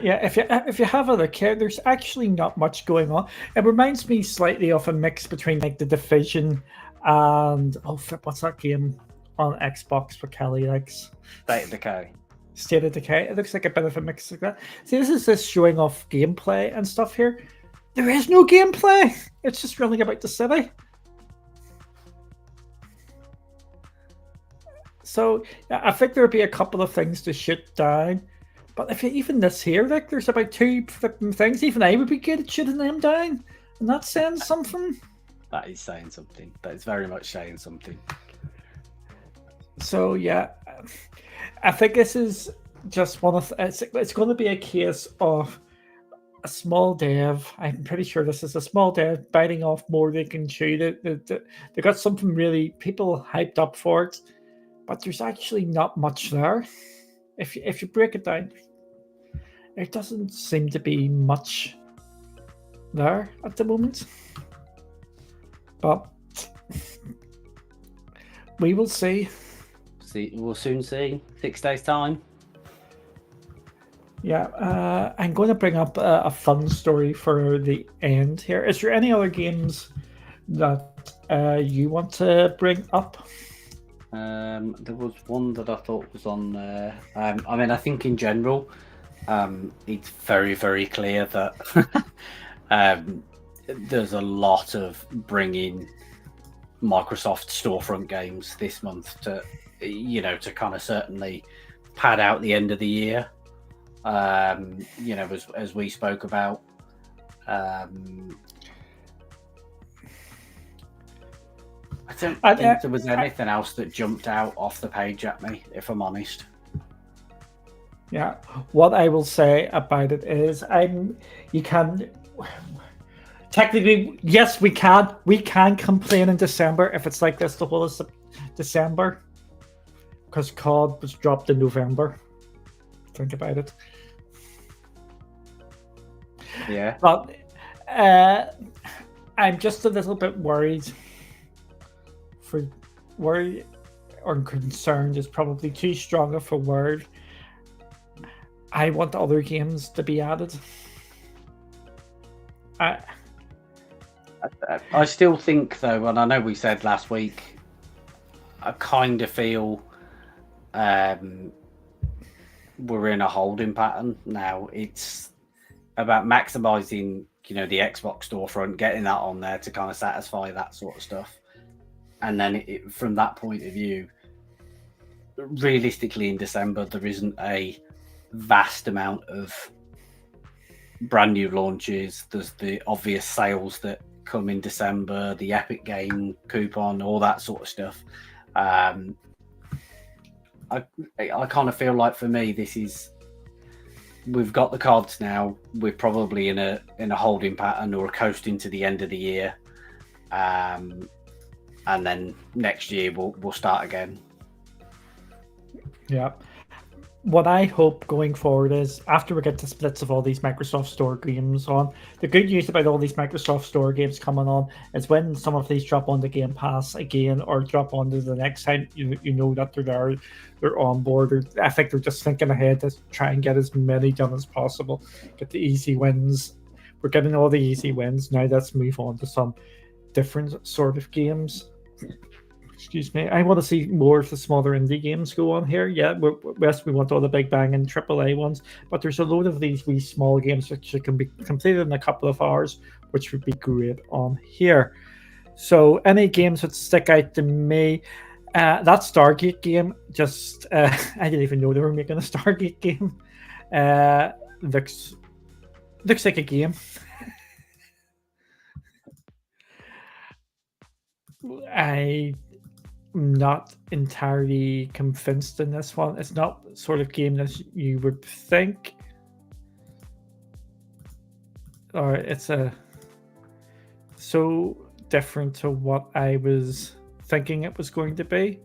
[SPEAKER 1] Yeah, if you have a look here, there's actually not much going on. It reminds me slightly of a mix between like The Division and what's that game on Xbox for Kelly likes?
[SPEAKER 2] State of Decay.
[SPEAKER 1] State of Decay. It looks like a bit of a mix like that. See, this is showing off gameplay and stuff here. There is no gameplay. It's just running about the city. So I think there'll be a couple of things to shoot down. But if even this here, like there's about 2 flipping things, even I would be good at shooting them down. And that's saying something.
[SPEAKER 2] That is saying something. That is very much saying something.
[SPEAKER 1] So yeah, I think this is just one of it's going to be a case of a small dev. I'm pretty sure this is a small dev biting off more they can chew. They got something really people hyped up for it, but there's actually not much there. If you break it down, there doesn't seem to be much there at the moment. But we will see.
[SPEAKER 2] We'll soon see. 6 days' time.
[SPEAKER 1] Yeah, I'm going to bring up a fun story for the end here. Is there any other games that you want to bring up?
[SPEAKER 2] There was one that I thought was on there. I mean, I think in general, it's very, very clear that there's a lot of bringing Microsoft storefront games this month to kind of certainly pad out the end of the year. As we spoke about. I don't think there was anything else that jumped out off the page at me, if I'm honest.
[SPEAKER 1] Yeah, what I will say about it is, you can technically, yes, we can complain in December if it's like this the whole of December, because COD was dropped in November. Think about it.
[SPEAKER 2] Yeah,
[SPEAKER 1] but I'm just a little bit worried. Worry or concerned is probably too strong of a word. I want other games to be added. I
[SPEAKER 2] still think, though, and I know we said last week, I kind of feel we're in a holding pattern now. It's about maximizing, the Xbox storefront, getting that on there to kind of satisfy that sort of stuff. And then from that point of view, realistically in December, there isn't a vast amount of brand new launches. There's the obvious sales that come in December, the Epic Game coupon, all that sort of stuff. I kind of feel like, for me, we've got the CODs now. We're probably in a holding pattern or coasting to the end of the year. And then next year we'll start again.
[SPEAKER 1] Yeah. What I hope going forward is, after we get the splits of all these Microsoft Store games on, the good news about all these Microsoft Store games coming on is when some of these drop onto Game Pass again or drop onto the next time, you know that they're there, they're on board. I think they're just thinking ahead to try and get as many done as possible, get the easy wins. We're getting all the easy wins. Now let's move on to some different sort of games. Excuse me. I want to see more of the smaller indie games go on here. Yeah, we want all the big bang and AAA ones, but there's a load of these wee small games which can be completed in a couple of hours, which would be great on here. So any games that stick out to me, That Stargate game, just I didn't even know they were making a Stargate game. Looks like a game. I'm not entirely convinced in this one. It's not the sort of game that you would think, or it's so different to what I was thinking it was going to be.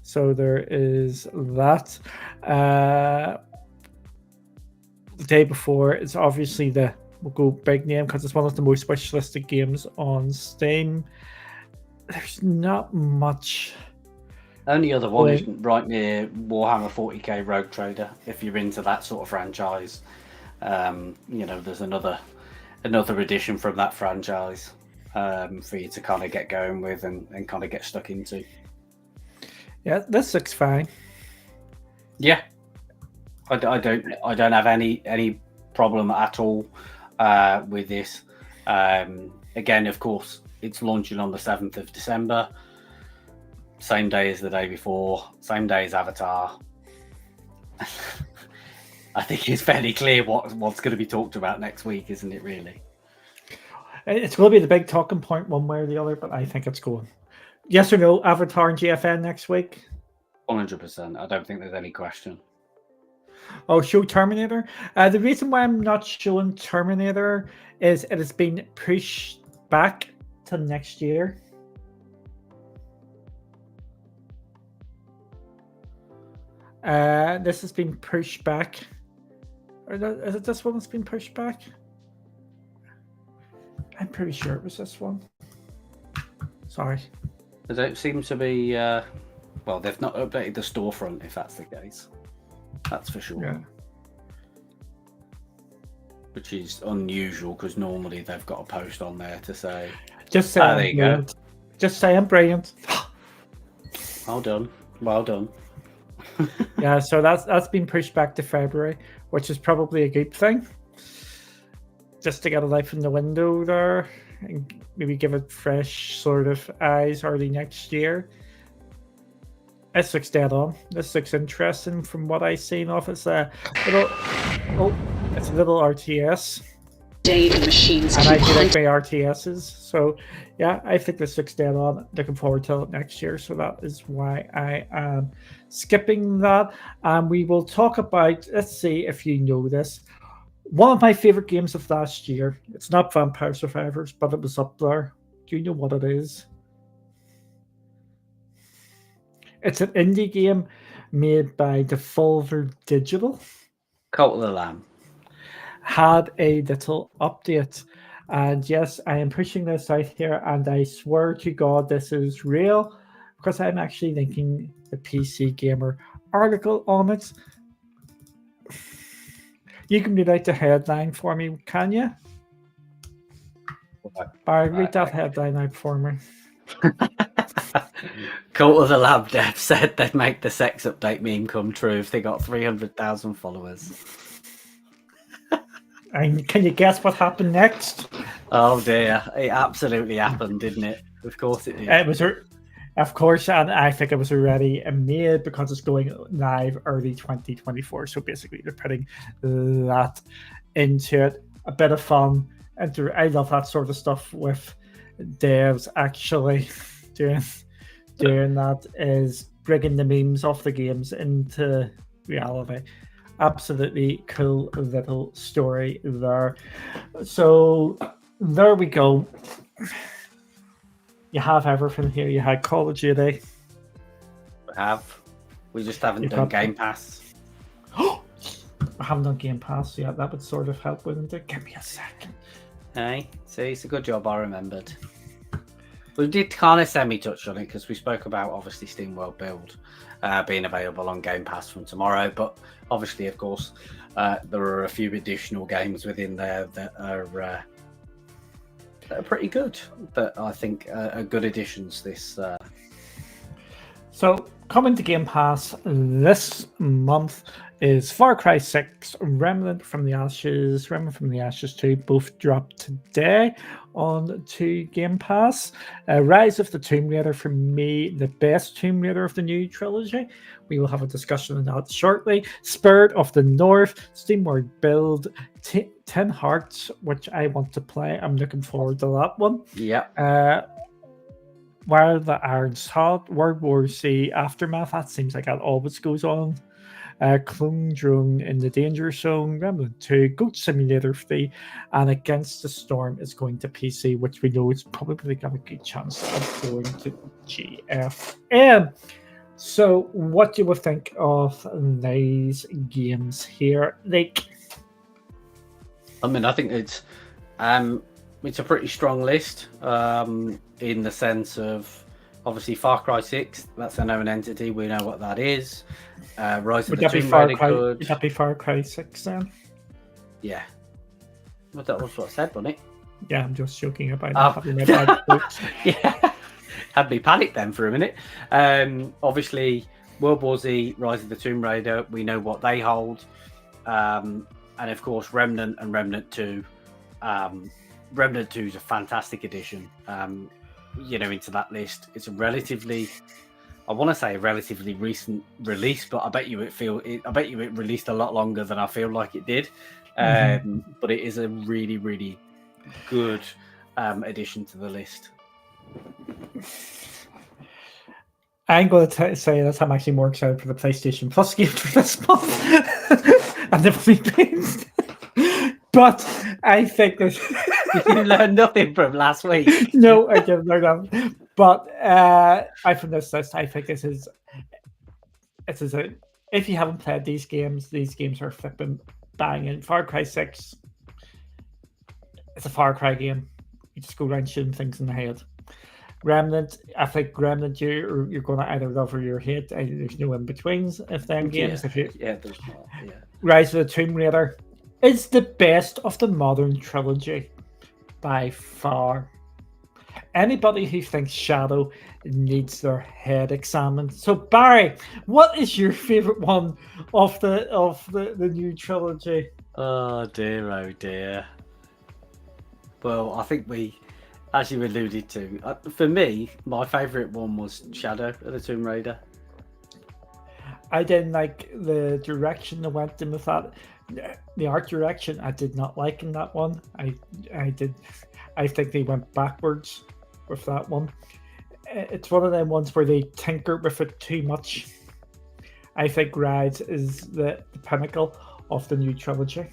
[SPEAKER 1] So there is that. The day before, it's obviously we'll go big name because it's one of the most wishlisted games on Steam. There's not much.
[SPEAKER 2] Only other one is right near Warhammer 40k Rogue Trader. If you're into that sort of franchise, there's another edition from that franchise for you to kind of get going with and kind of get stuck into.
[SPEAKER 1] Yeah, this looks fine.
[SPEAKER 2] Yeah, I don't have any problem at all with this. Again, of course, it's launching on the 7th of December. Same day as the day before. Same day as Avatar. I think it's fairly clear what's going to be talked about next week, isn't it? Really,
[SPEAKER 1] it's going to be the big talking point one way or the other. But I think it's going. Yes or no? Avatar and GFN next week.
[SPEAKER 2] 100%. I don't think there's any question.
[SPEAKER 1] Oh, show Terminator. The reason why I'm not showing Terminator is it has been pushed back to next year. This has been pushed back. Is it this one that's been pushed back? I'm pretty sure it was this one. Sorry.
[SPEAKER 2] It seems to be, well, they've not updated the storefront, if that's the case. That's for sure.
[SPEAKER 1] Yeah.
[SPEAKER 2] Which is unusual, because normally they've got a post on there to say...
[SPEAKER 1] Just say
[SPEAKER 2] there you go.
[SPEAKER 1] Just say I'm brilliant.
[SPEAKER 2] Well done. Well done.
[SPEAKER 1] Yeah, so that's been pushed back to February, which is probably a good thing. Just to get a life in the window there, and maybe give it fresh sort of eyes early next year. This looks dead on. This looks interesting from what I've seen off. It's a little, it's a little RTS.
[SPEAKER 3] Data machines.
[SPEAKER 1] And I do like my RTSs. So yeah, I think this looks dead on. Looking forward to it next year. So that is why I am skipping that. And we will talk about, let's see if you know this. One of my favorite games of last year. It's not Vampire Survivors, but it was up there. Do you know what it is? It's an indie game made by Devolver Digital.
[SPEAKER 2] Cult of the Lamb.
[SPEAKER 1] Had a little update. And yes, I am pushing this out here, and I swear to God this is real, because I'm actually linking the PC Gamer article on it. You can read out the headline for me, can you? Barry, read that headline out for me.
[SPEAKER 2] Cult of the Lamb dev said they'd make the sex update meme come true if they got 300,000 followers.
[SPEAKER 1] And can you guess what happened next?
[SPEAKER 2] Oh dear, it absolutely happened, didn't it? Of course it did.
[SPEAKER 1] It was, of course, and I think it was already made because it's going live early 2024. So basically, they're putting that into it. A bit of fun. And I love that sort of stuff with devs actually doing that, is bringing the memes off the games into reality. Absolutely cool little story there. So there we go. You have everything here. You had Call of Duty.
[SPEAKER 2] We just haven't done Game Pass.
[SPEAKER 1] I haven't done Game Pass yet. That would sort of help, wouldn't it? Give me a second.
[SPEAKER 2] Hey, see, it's a good job I remembered. We did kind of semi-touch on it because we spoke about, obviously, SteamWorld Build being available on Game Pass from tomorrow. But obviously, of course, there are a few additional games within there that are pretty good. That I think are good additions this
[SPEAKER 1] So, coming to Game Pass this month is Far Cry 6, Remnant from the Ashes 2, both dropped today on to Game Pass. Rise of the Tomb Raider, for me, the best Tomb Raider of the new trilogy. We will have a discussion on that shortly. Spirit of the North, Steamworld Build, 10 Hearts, which I want to play. I'm looking forward to that one.
[SPEAKER 2] Yep.
[SPEAKER 1] While the Iron's Hot, World War C Aftermath, that seems like that always goes on. Clone Drone in the Danger Zone, Remnant 2, Goat Simulator 3, and Against the Storm is going to PC, which we know is probably got a good chance of going to GFN. So, what do you think of these games here?
[SPEAKER 2] I mean, I think it's a pretty strong list in the sense of obviously Far Cry 6. That's a known entity. We know what that is. Rise of the Tomb Raider good.
[SPEAKER 1] Would that be Far Cry 6 then?
[SPEAKER 2] Yeah. Well, that was what I said, wasn't it?
[SPEAKER 1] Yeah, I'm just joking about
[SPEAKER 2] that. Yeah. Had me panicked then for a minute. Obviously, World War Z, Rise of the Tomb Raider, we know what they hold. And of course, Remnant and Remnant 2. Remnant 2 is a fantastic addition, into that list. It's a relatively recent release, but I bet you it released a lot longer than I feel like it did. But it is a really, really good addition to the list.
[SPEAKER 1] I'm going to say that I'm actually more excited for the PlayStation Plus game for this month. I've never been pleased. But I think that
[SPEAKER 2] you learned nothing from last week.
[SPEAKER 1] No, I didn't learn that. But from this list, I think this is if you haven't played these games are flipping banging. Far Cry 6, it's a Far Cry game. You just go around shooting things in the head. Remnant, I think Remnant, you're going to either love or you're hate. There's no in betweens if them games.
[SPEAKER 2] There's not. Yeah.
[SPEAKER 1] Rise of the Tomb Raider is the best of the modern trilogy by far. Anybody who thinks Shadow needs their head examined. So Barry, what is your favorite one of the new trilogy?
[SPEAKER 2] Oh dear. Well, I think we, as you alluded to, for me, my favorite one was Shadow of the Tomb Raider.
[SPEAKER 1] I didn't like the direction they went in with that. The art direction I did not like in that one. I think they went backwards with that one. It's one of them ones where they tinker with it too much. I think Rise is the pinnacle of the new trilogy.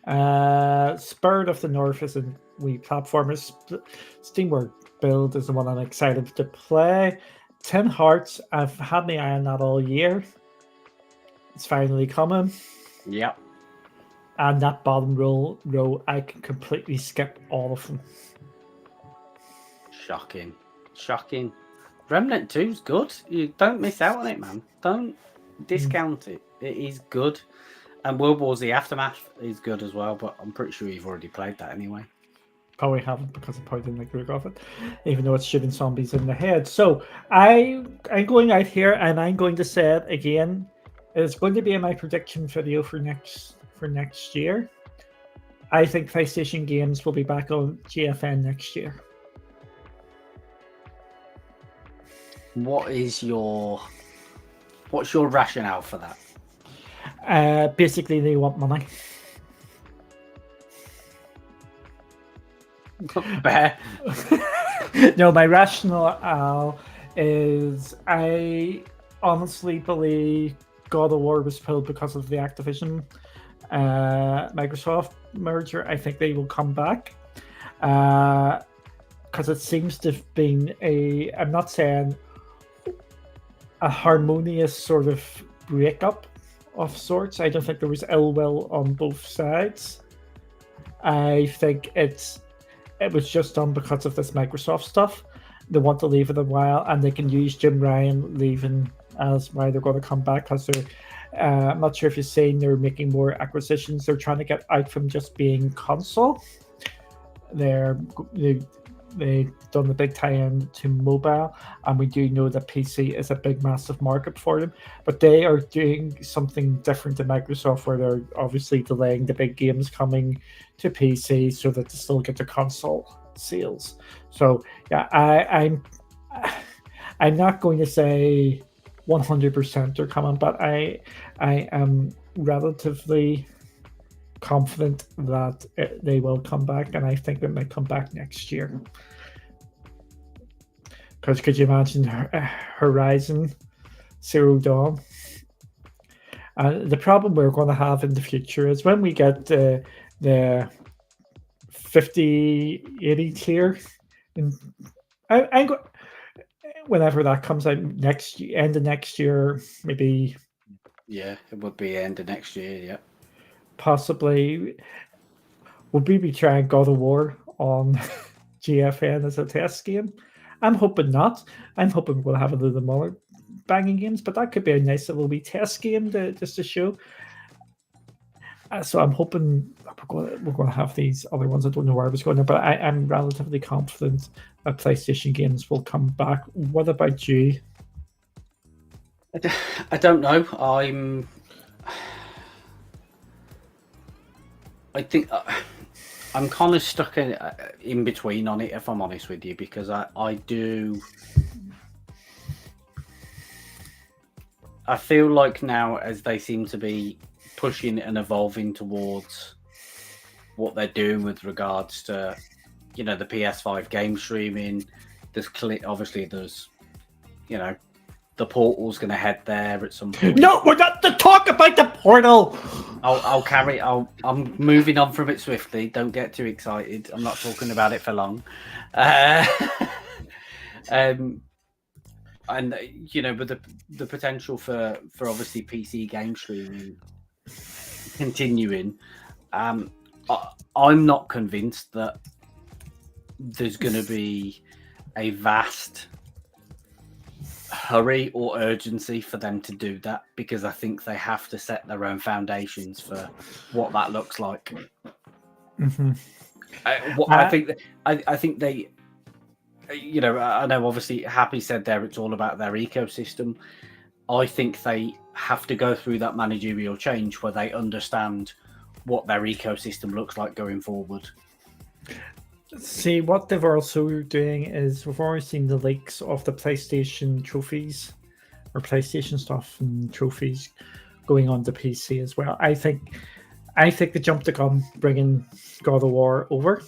[SPEAKER 1] Spirit of the North is a wee platformer. Steamworld Build is the one I'm excited to play. 10 Hearts, I've had my eye on that all year. It's finally coming.
[SPEAKER 2] Yep.
[SPEAKER 1] And that bottom row, I can completely skip all of them.
[SPEAKER 2] Shocking. Remnant 2 is good. You don't miss out on it, man. Don't discount it. It is good. And World War Z Aftermath is good as well, but I'm pretty sure you've already played that anyway.
[SPEAKER 1] Probably haven't, because I probably didn't like the look of it, even though it's shooting zombies in the head. So I'm going out here and I'm going to say it again. It's going to be in my prediction video for next year. I think PlayStation games will be back on GFN next year.
[SPEAKER 2] What's your rationale for that?
[SPEAKER 1] Basically, they want money.
[SPEAKER 2] Bear.
[SPEAKER 1] No, my rationale is I honestly believe God of War was pulled because of the Activision Microsoft merger. I think they will come back because it seems to have been I'm not saying a harmonious sort of breakup of sorts. I don't think there was ill will on both sides. I think it was just done because of this Microsoft stuff. They want to leave it a while, and they can use Jim Ryan leaving as why they're going to come back, because they're I'm not sure if you're saying they're making more acquisitions. They're trying to get out from just being console. They they've done the big tie-in to mobile, and we do know that PC is a big, massive market for them. But they are doing something different to Microsoft, where they're obviously delaying the big games coming to PC so that they still get the console sales. So yeah, I'm not going to say 100% are coming, but I am relatively confident that they will come back, and I think they might come back next year. Because could you imagine Horizon Zero Dawn? The problem we're going to have in the future is when we get the 5080 tier, whenever that comes out end of next year, maybe.
[SPEAKER 2] Yeah, it would be end of next year. Yeah,
[SPEAKER 1] possibly. Would we be trying God of War on GFN as a test game? I'm hoping not. I'm hoping we'll have a little more banging games, but that could be a nice little wee test game just to show. So I'm hoping we're going to have these other ones. I don't know where I was going there, but I'm relatively confident that PlayStation games will come back. What about you?
[SPEAKER 2] I don't know. I think I'm kind of stuck in between on it, if I'm honest with you, because I feel like now, as they seem to be pushing and evolving towards what they're doing with regards to, the PS5 game streaming, obviously there's, the portal's going to head there at some point.
[SPEAKER 1] No, we're not to talk about the portal.
[SPEAKER 2] I'm moving on from it swiftly. Don't get too excited. I'm not talking about it for long. And but the potential for obviously PC game streaming continuing, I'm not convinced that there's going to be a vast hurry or urgency for them to do that, because I think they have to set their own foundations for what that looks like.
[SPEAKER 1] Mm-hmm.
[SPEAKER 2] I think they, I know obviously Happy said there it's all about their ecosystem. I think they have to go through that managerial change where they understand what their ecosystem looks like going forward.
[SPEAKER 1] See, what they've also doing is we've already seen the leaks of the PlayStation trophies or PlayStation stuff and trophies going on to PC as well. I think they jumped the gun bringing God of War over.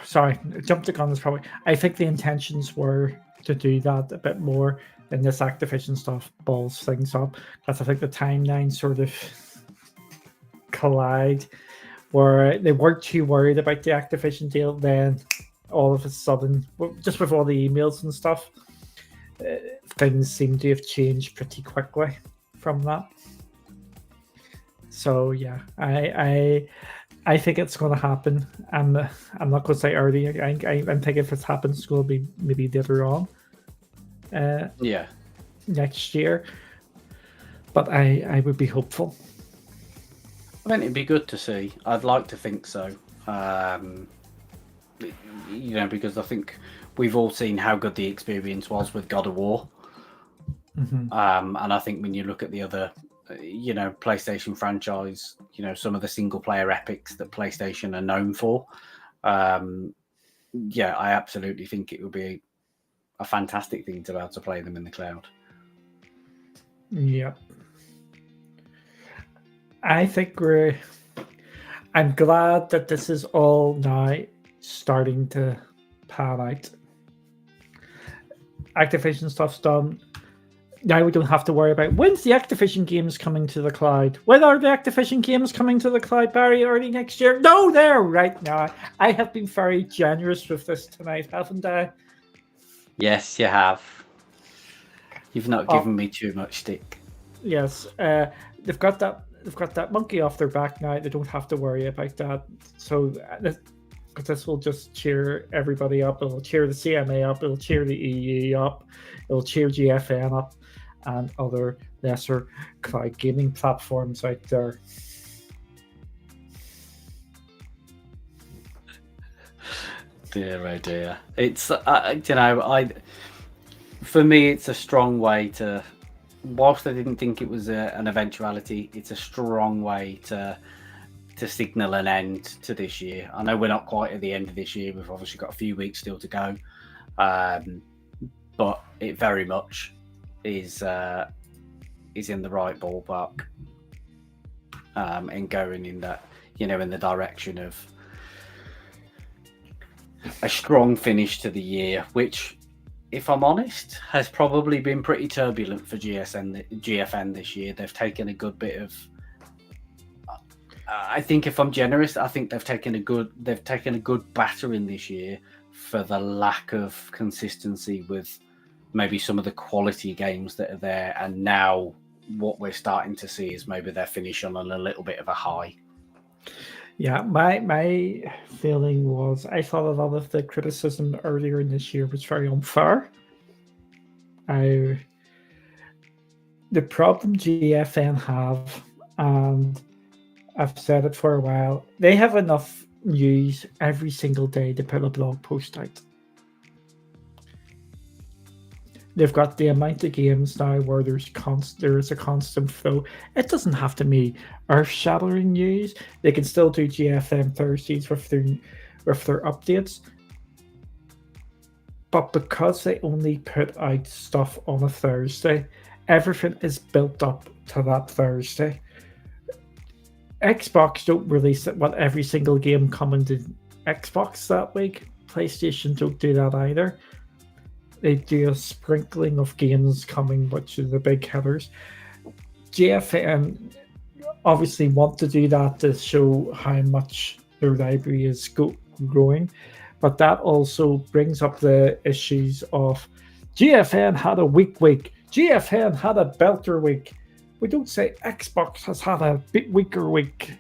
[SPEAKER 1] Sorry, jumped the gun is probably. I think the intentions were to do that a bit more in this Activision stuff, balls things up, because I think the timeline sort of collide. Where they weren't too worried about the Activision deal, then all of a sudden, just with all the emails and stuff, things seem to have changed pretty quickly from that. So yeah, I think it's going to happen. I'm not going to say early. I'm thinking if it happens, it's going to be maybe later on. Next year. But I would be hopeful.
[SPEAKER 2] I mean, it'd be good to see. I'd like to think so. Because I think we've all seen how good the experience was with God of War.
[SPEAKER 1] Mm-hmm.
[SPEAKER 2] And I think when you look at the other, PlayStation franchise, some of the single player epics that PlayStation are known for. I absolutely think it would be a fantastic thing to be able to play them in the cloud.
[SPEAKER 1] Yeah. I think I'm glad that this is all now starting to pan out. Activision stuff's done. Now we don't have to worry about when's the Activision games coming to the cloud. When are the Activision games coming to the cloud, Barry? Early next year? No, they're right now. I have been very generous with this tonight, haven't I?
[SPEAKER 2] Yes, you have. You've not given me too much stick.
[SPEAKER 1] Yes, they've got that monkey off their back now. They don't have to worry about that. So this will just cheer everybody up. It'll cheer the CMA up. It'll cheer the EE up. It'll cheer GFN up and other lesser cloud gaming platforms out there.
[SPEAKER 2] Dear, oh dear. It's for me, it's a strong way to. Whilst I didn't think it was an eventuality, it's a strong way to signal an end to this year. I know we're not quite at the end of this year. We've obviously got a few weeks still to go, but it very much is in the right ballpark, and going in that in the direction of a strong finish to the year, which, if I'm honest, has probably been pretty turbulent for GFN this year. They've taken a good bit of. I think, if I'm generous, I think they've taken a good battering this year for the lack of consistency with maybe some of the quality games that are there, and now what we're starting to see is maybe they're finishing on a little bit of a high.
[SPEAKER 1] Yeah, my feeling was I thought a lot of the criticism earlier in this year was very unfair. The problem GFN have, and I've said it for a while, they have enough news every single day to put a blog post out. They've got the amount of games now where there is a constant flow. It doesn't have to be earth-shattering news. They can still do GFM Thursdays with their updates. But because they only put out stuff on a Thursday, everything is built up to that Thursday. Xbox don't release every single game coming to Xbox that week. PlayStation don't do that either. They do a sprinkling of games coming, which are the big hitters. GFN obviously want to do that to show how much their library is growing, but that also brings up the issues of GFN had a weak week. GFN had a belter week. We don't say Xbox has had a bit weaker week.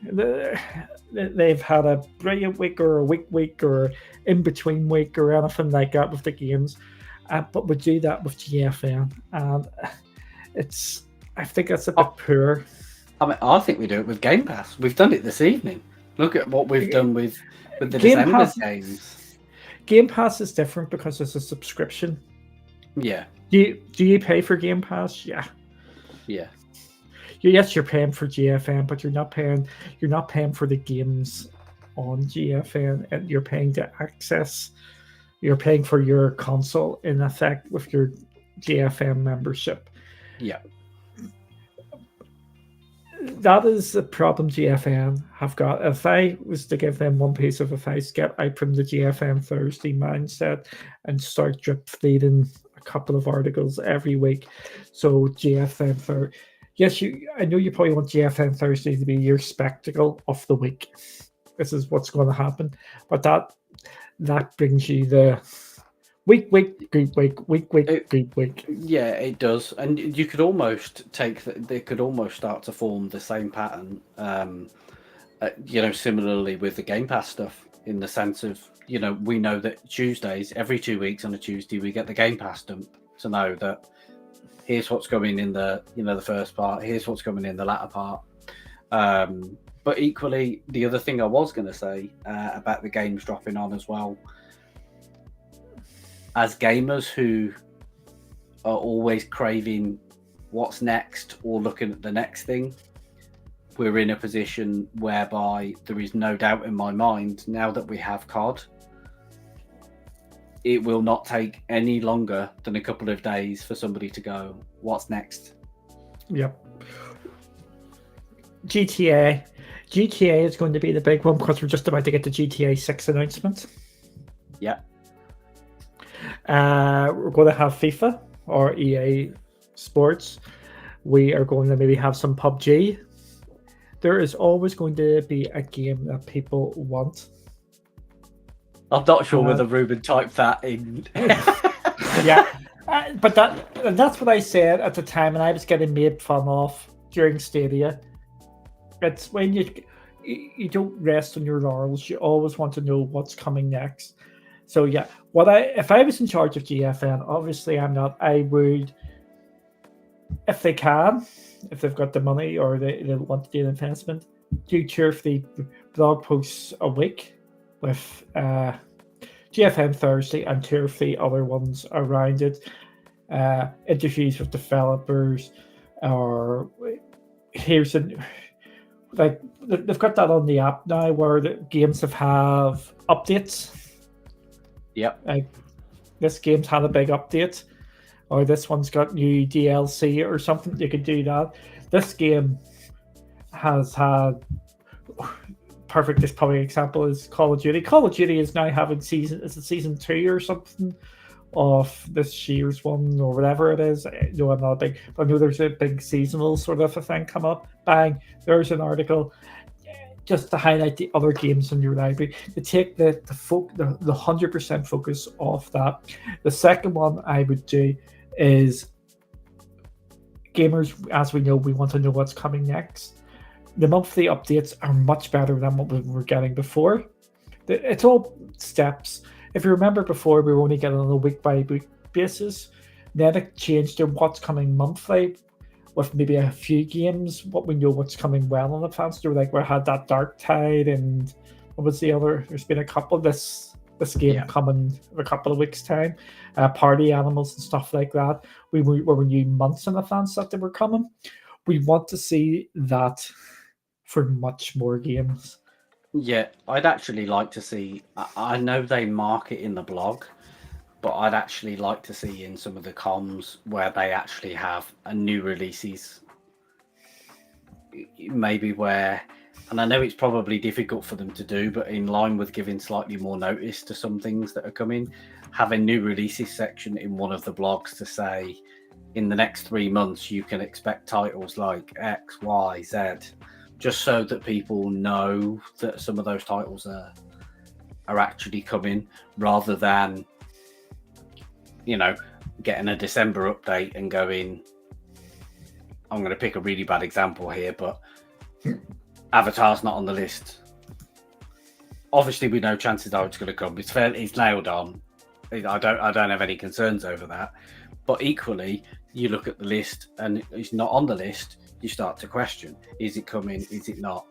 [SPEAKER 1] They've had a brilliant week or a weak week or in-between week or anything like that with the games. But we do that with GFN, and I think that's a bit poor.
[SPEAKER 2] I think we do it with Game Pass. We've done it this evening. Look at what we've done with the December games.
[SPEAKER 1] Game Pass is different because it's a subscription.
[SPEAKER 2] Yeah.
[SPEAKER 1] Do you pay for Game Pass? Yeah.
[SPEAKER 2] Yeah.
[SPEAKER 1] Yes, you're paying for GFN, but you're not paying for the games on GFN, and you're paying to access. You're paying for your console, in effect, with your GFN membership.
[SPEAKER 2] Yeah.
[SPEAKER 1] That is the problem GFN have got. If I was to give them one piece of advice, get out from the GFN Thursday mindset and start drip feeding a couple of articles every week. So GFN Thursday. Yes, I know you probably want GFN Thursday to be your spectacle of the week. This is what's going to happen. But that brings you the week, good week, good week.
[SPEAKER 2] Yeah, it does, and you could almost they could almost start to form the same pattern. Similarly with the Game Pass stuff, in the sense of we know that Tuesdays, every 2 weeks on a Tuesday, we get the Game Pass dump to know that here's what's coming in the the first part, here's what's coming in the latter part. But equally, the other thing I was going to say about the games dropping on as well, as gamers who are always craving what's next or looking at the next thing, we're in a position whereby there is no doubt in my mind, now that we have COD, it will not take any longer than a couple of days for somebody to go, what's next?
[SPEAKER 1] Yep. GTA is going to be the big one because we're just about to get the GTA 6 announcement.
[SPEAKER 2] Yeah.
[SPEAKER 1] We're going to have FIFA or EA Sports. We are going to maybe have some PUBG. There is always going to be a game that people want.
[SPEAKER 2] I'm not sure whether Ruben typed that in.
[SPEAKER 1] Yeah, but that's what I said at the time, and I was getting made fun of during Stadia. It's when you don't rest on your laurels. You always want to know what's coming next. So yeah, if I was in charge of GFN, obviously I'm not. I would, if they've got the money or they want to do an investment, do 2 or 3 blog posts a week with GFM Thursday and 2 or 3 other ones around it. Interviews with developers, or here's like they've got that on the app now where the games have updates.
[SPEAKER 2] Yep.
[SPEAKER 1] Like this game's had a big update, or this one's got new DLC or something. You could do that. This game has had perfect probably example is Call of Duty. Call of Duty is now having season 2 or something of this year's one or whatever it is. No, I'm not big, but I know there's a big seasonal sort of a thing come up. Bang, there's an article just to highlight the other games in your library, to take the 100% focus off that. The second one I would do is gamers, as we know, we want to know what's coming next. The monthly updates are much better than what we were getting before. It's all steps. If you remember before, we were only getting on a week-by-week basis. Then it changed to what's coming monthly, with maybe a few games, what we know what's coming well in advance. We had that Dark Tide, and what was the other? There's been a couple of this game coming in a couple of weeks' time. Party Animals and stuff like that. We knew months in advance that they were coming. We want to see that for much more games.
[SPEAKER 2] Yeah, I'd actually like to see. I know they mark it in the blog, but I'd actually like to see in some of the comms where they actually have a new releases. Maybe where, and I know it's probably difficult for them to do, but in line with giving slightly more notice to some things that are coming, have a new releases section in one of the blogs to say, in the next 3 months, you can expect titles like X, Y, Z. Just so that people know that some of those titles are actually coming, rather than, getting a December update and going, I'm going to pick a really bad example here, but Avatar's not on the list. Obviously, we know chances are it's going to come. It's nailed on. I don't have any concerns over that. But equally, you look at the list and it's not on the list. You start to question, is it coming? Is it not?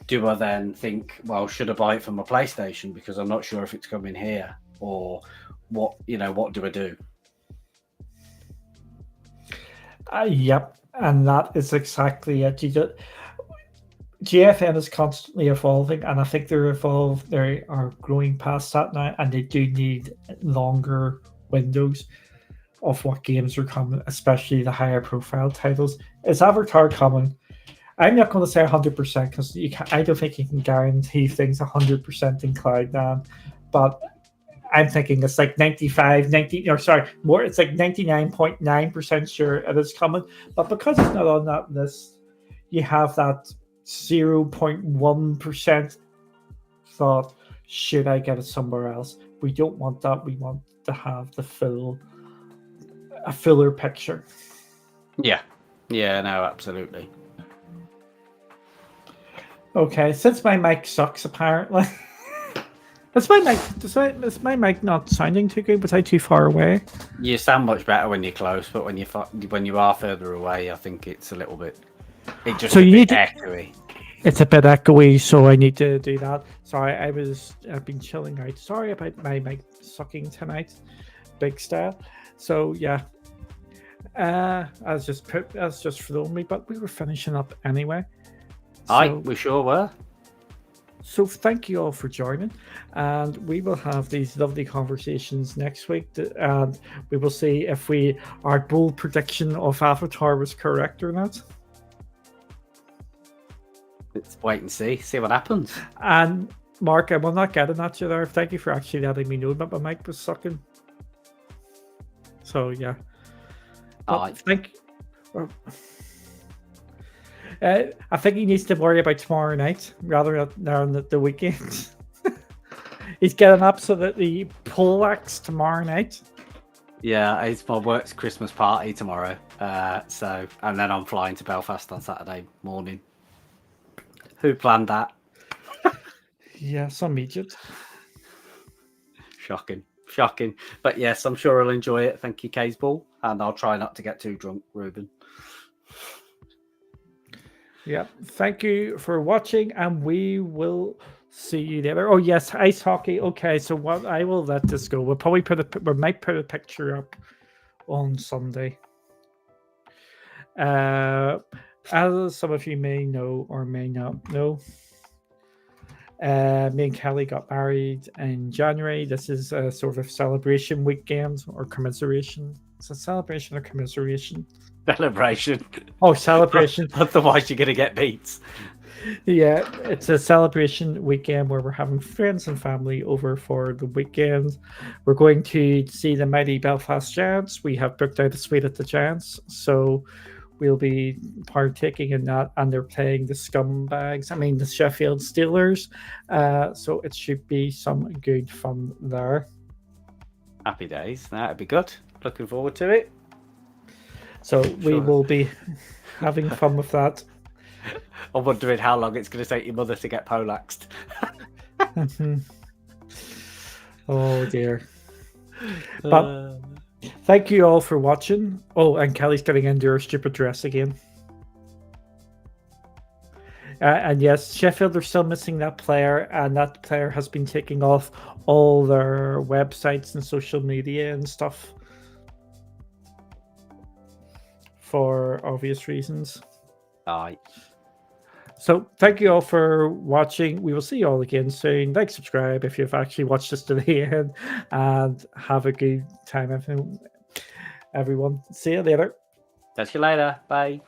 [SPEAKER 2] Do I then think, well, should I buy it for my PlayStation because I'm not sure if it's coming here? Or what do I do?
[SPEAKER 1] Yep, and that is exactly it. GFN is constantly evolving, and I think they are growing past that now, and they do need longer windows of what games are coming, especially the higher profile titles. Is Avatar coming? I'm not going to say 100% because I don't think you can guarantee things 100% in Cloud9, but I'm thinking it's like 99.9% sure it is coming. But because it's not on that list, you have that 0.1% thought, should I get it somewhere else? We don't want that. We want to have a fuller picture.
[SPEAKER 2] Yeah, no, absolutely.
[SPEAKER 1] Okay, since my mic sucks, apparently. Is my mic not sounding too good? Was I too far away?
[SPEAKER 2] You sound much better when you're close, but when you are further away, I think it's a little bit. It just echoey.
[SPEAKER 1] It's a bit echoey, so I need to do that. Sorry, I've been chilling out. Sorry about my mic sucking tonight, big style. So yeah, that's just thrown me, but we were finishing up anyway.
[SPEAKER 2] We sure were.
[SPEAKER 1] So thank you all for joining, and we will have these lovely conversations next week, and we will see if our bold prediction of Avatar was correct or not.
[SPEAKER 2] Let's wait and see what happens.
[SPEAKER 1] And Mark, I will not get it at you there. Thank you for actually letting me know that my mic was sucking. So yeah. Thank you. I think he needs to worry about tomorrow night rather than the weekend. He's getting absolutely poleaxed tomorrow night.
[SPEAKER 2] Yeah, it's my work's Christmas party tomorrow. And then I'm flying to Belfast on Saturday morning. Who planned that?
[SPEAKER 1] Yeah, some idiot.
[SPEAKER 2] Shocking. But yes, I'm sure I'll enjoy it. Thank you, Caseball. And I'll try not to get too drunk, Ruben.
[SPEAKER 1] Yeah, thank you for watching, and we will See you later. Oh yes, ice hockey. Okay, so what I will let this go. We'll probably we might put a picture up on Sunday. As some of you may know or may not know, me and Kelly got married in January. This is a sort of celebration weekend or commiseration. Is it celebration or commiseration?
[SPEAKER 2] Celebration.
[SPEAKER 1] Oh, celebration.
[SPEAKER 2] Otherwise, you're going to get beats.
[SPEAKER 1] Yeah, it's a celebration weekend where we're having friends and family over for the weekend. We're going to see the mighty Belfast Giants. We have booked out a suite at the Giants, so we'll be partaking in that. And they're playing the Scumbags, the Sheffield Steelers. So it should be some good fun there.
[SPEAKER 2] Happy days. That'd be good. Looking forward to it.
[SPEAKER 1] So we will be having fun with that.
[SPEAKER 2] I'm wondering how long it's going to take your mother to get polaxed.
[SPEAKER 1] Oh dear. But thank you all for watching. Oh, and Kelly's getting into her stupid dress again. And yes, Sheffield are still missing that player, and that player has been taking off all their websites and social media and stuff for obvious reasons.
[SPEAKER 2] Aye.
[SPEAKER 1] So thank you all for watching. We will see you all again soon. Like, subscribe if you've actually watched this to the end, and have a good time, everyone. See you later.
[SPEAKER 2] Catch you later. Bye.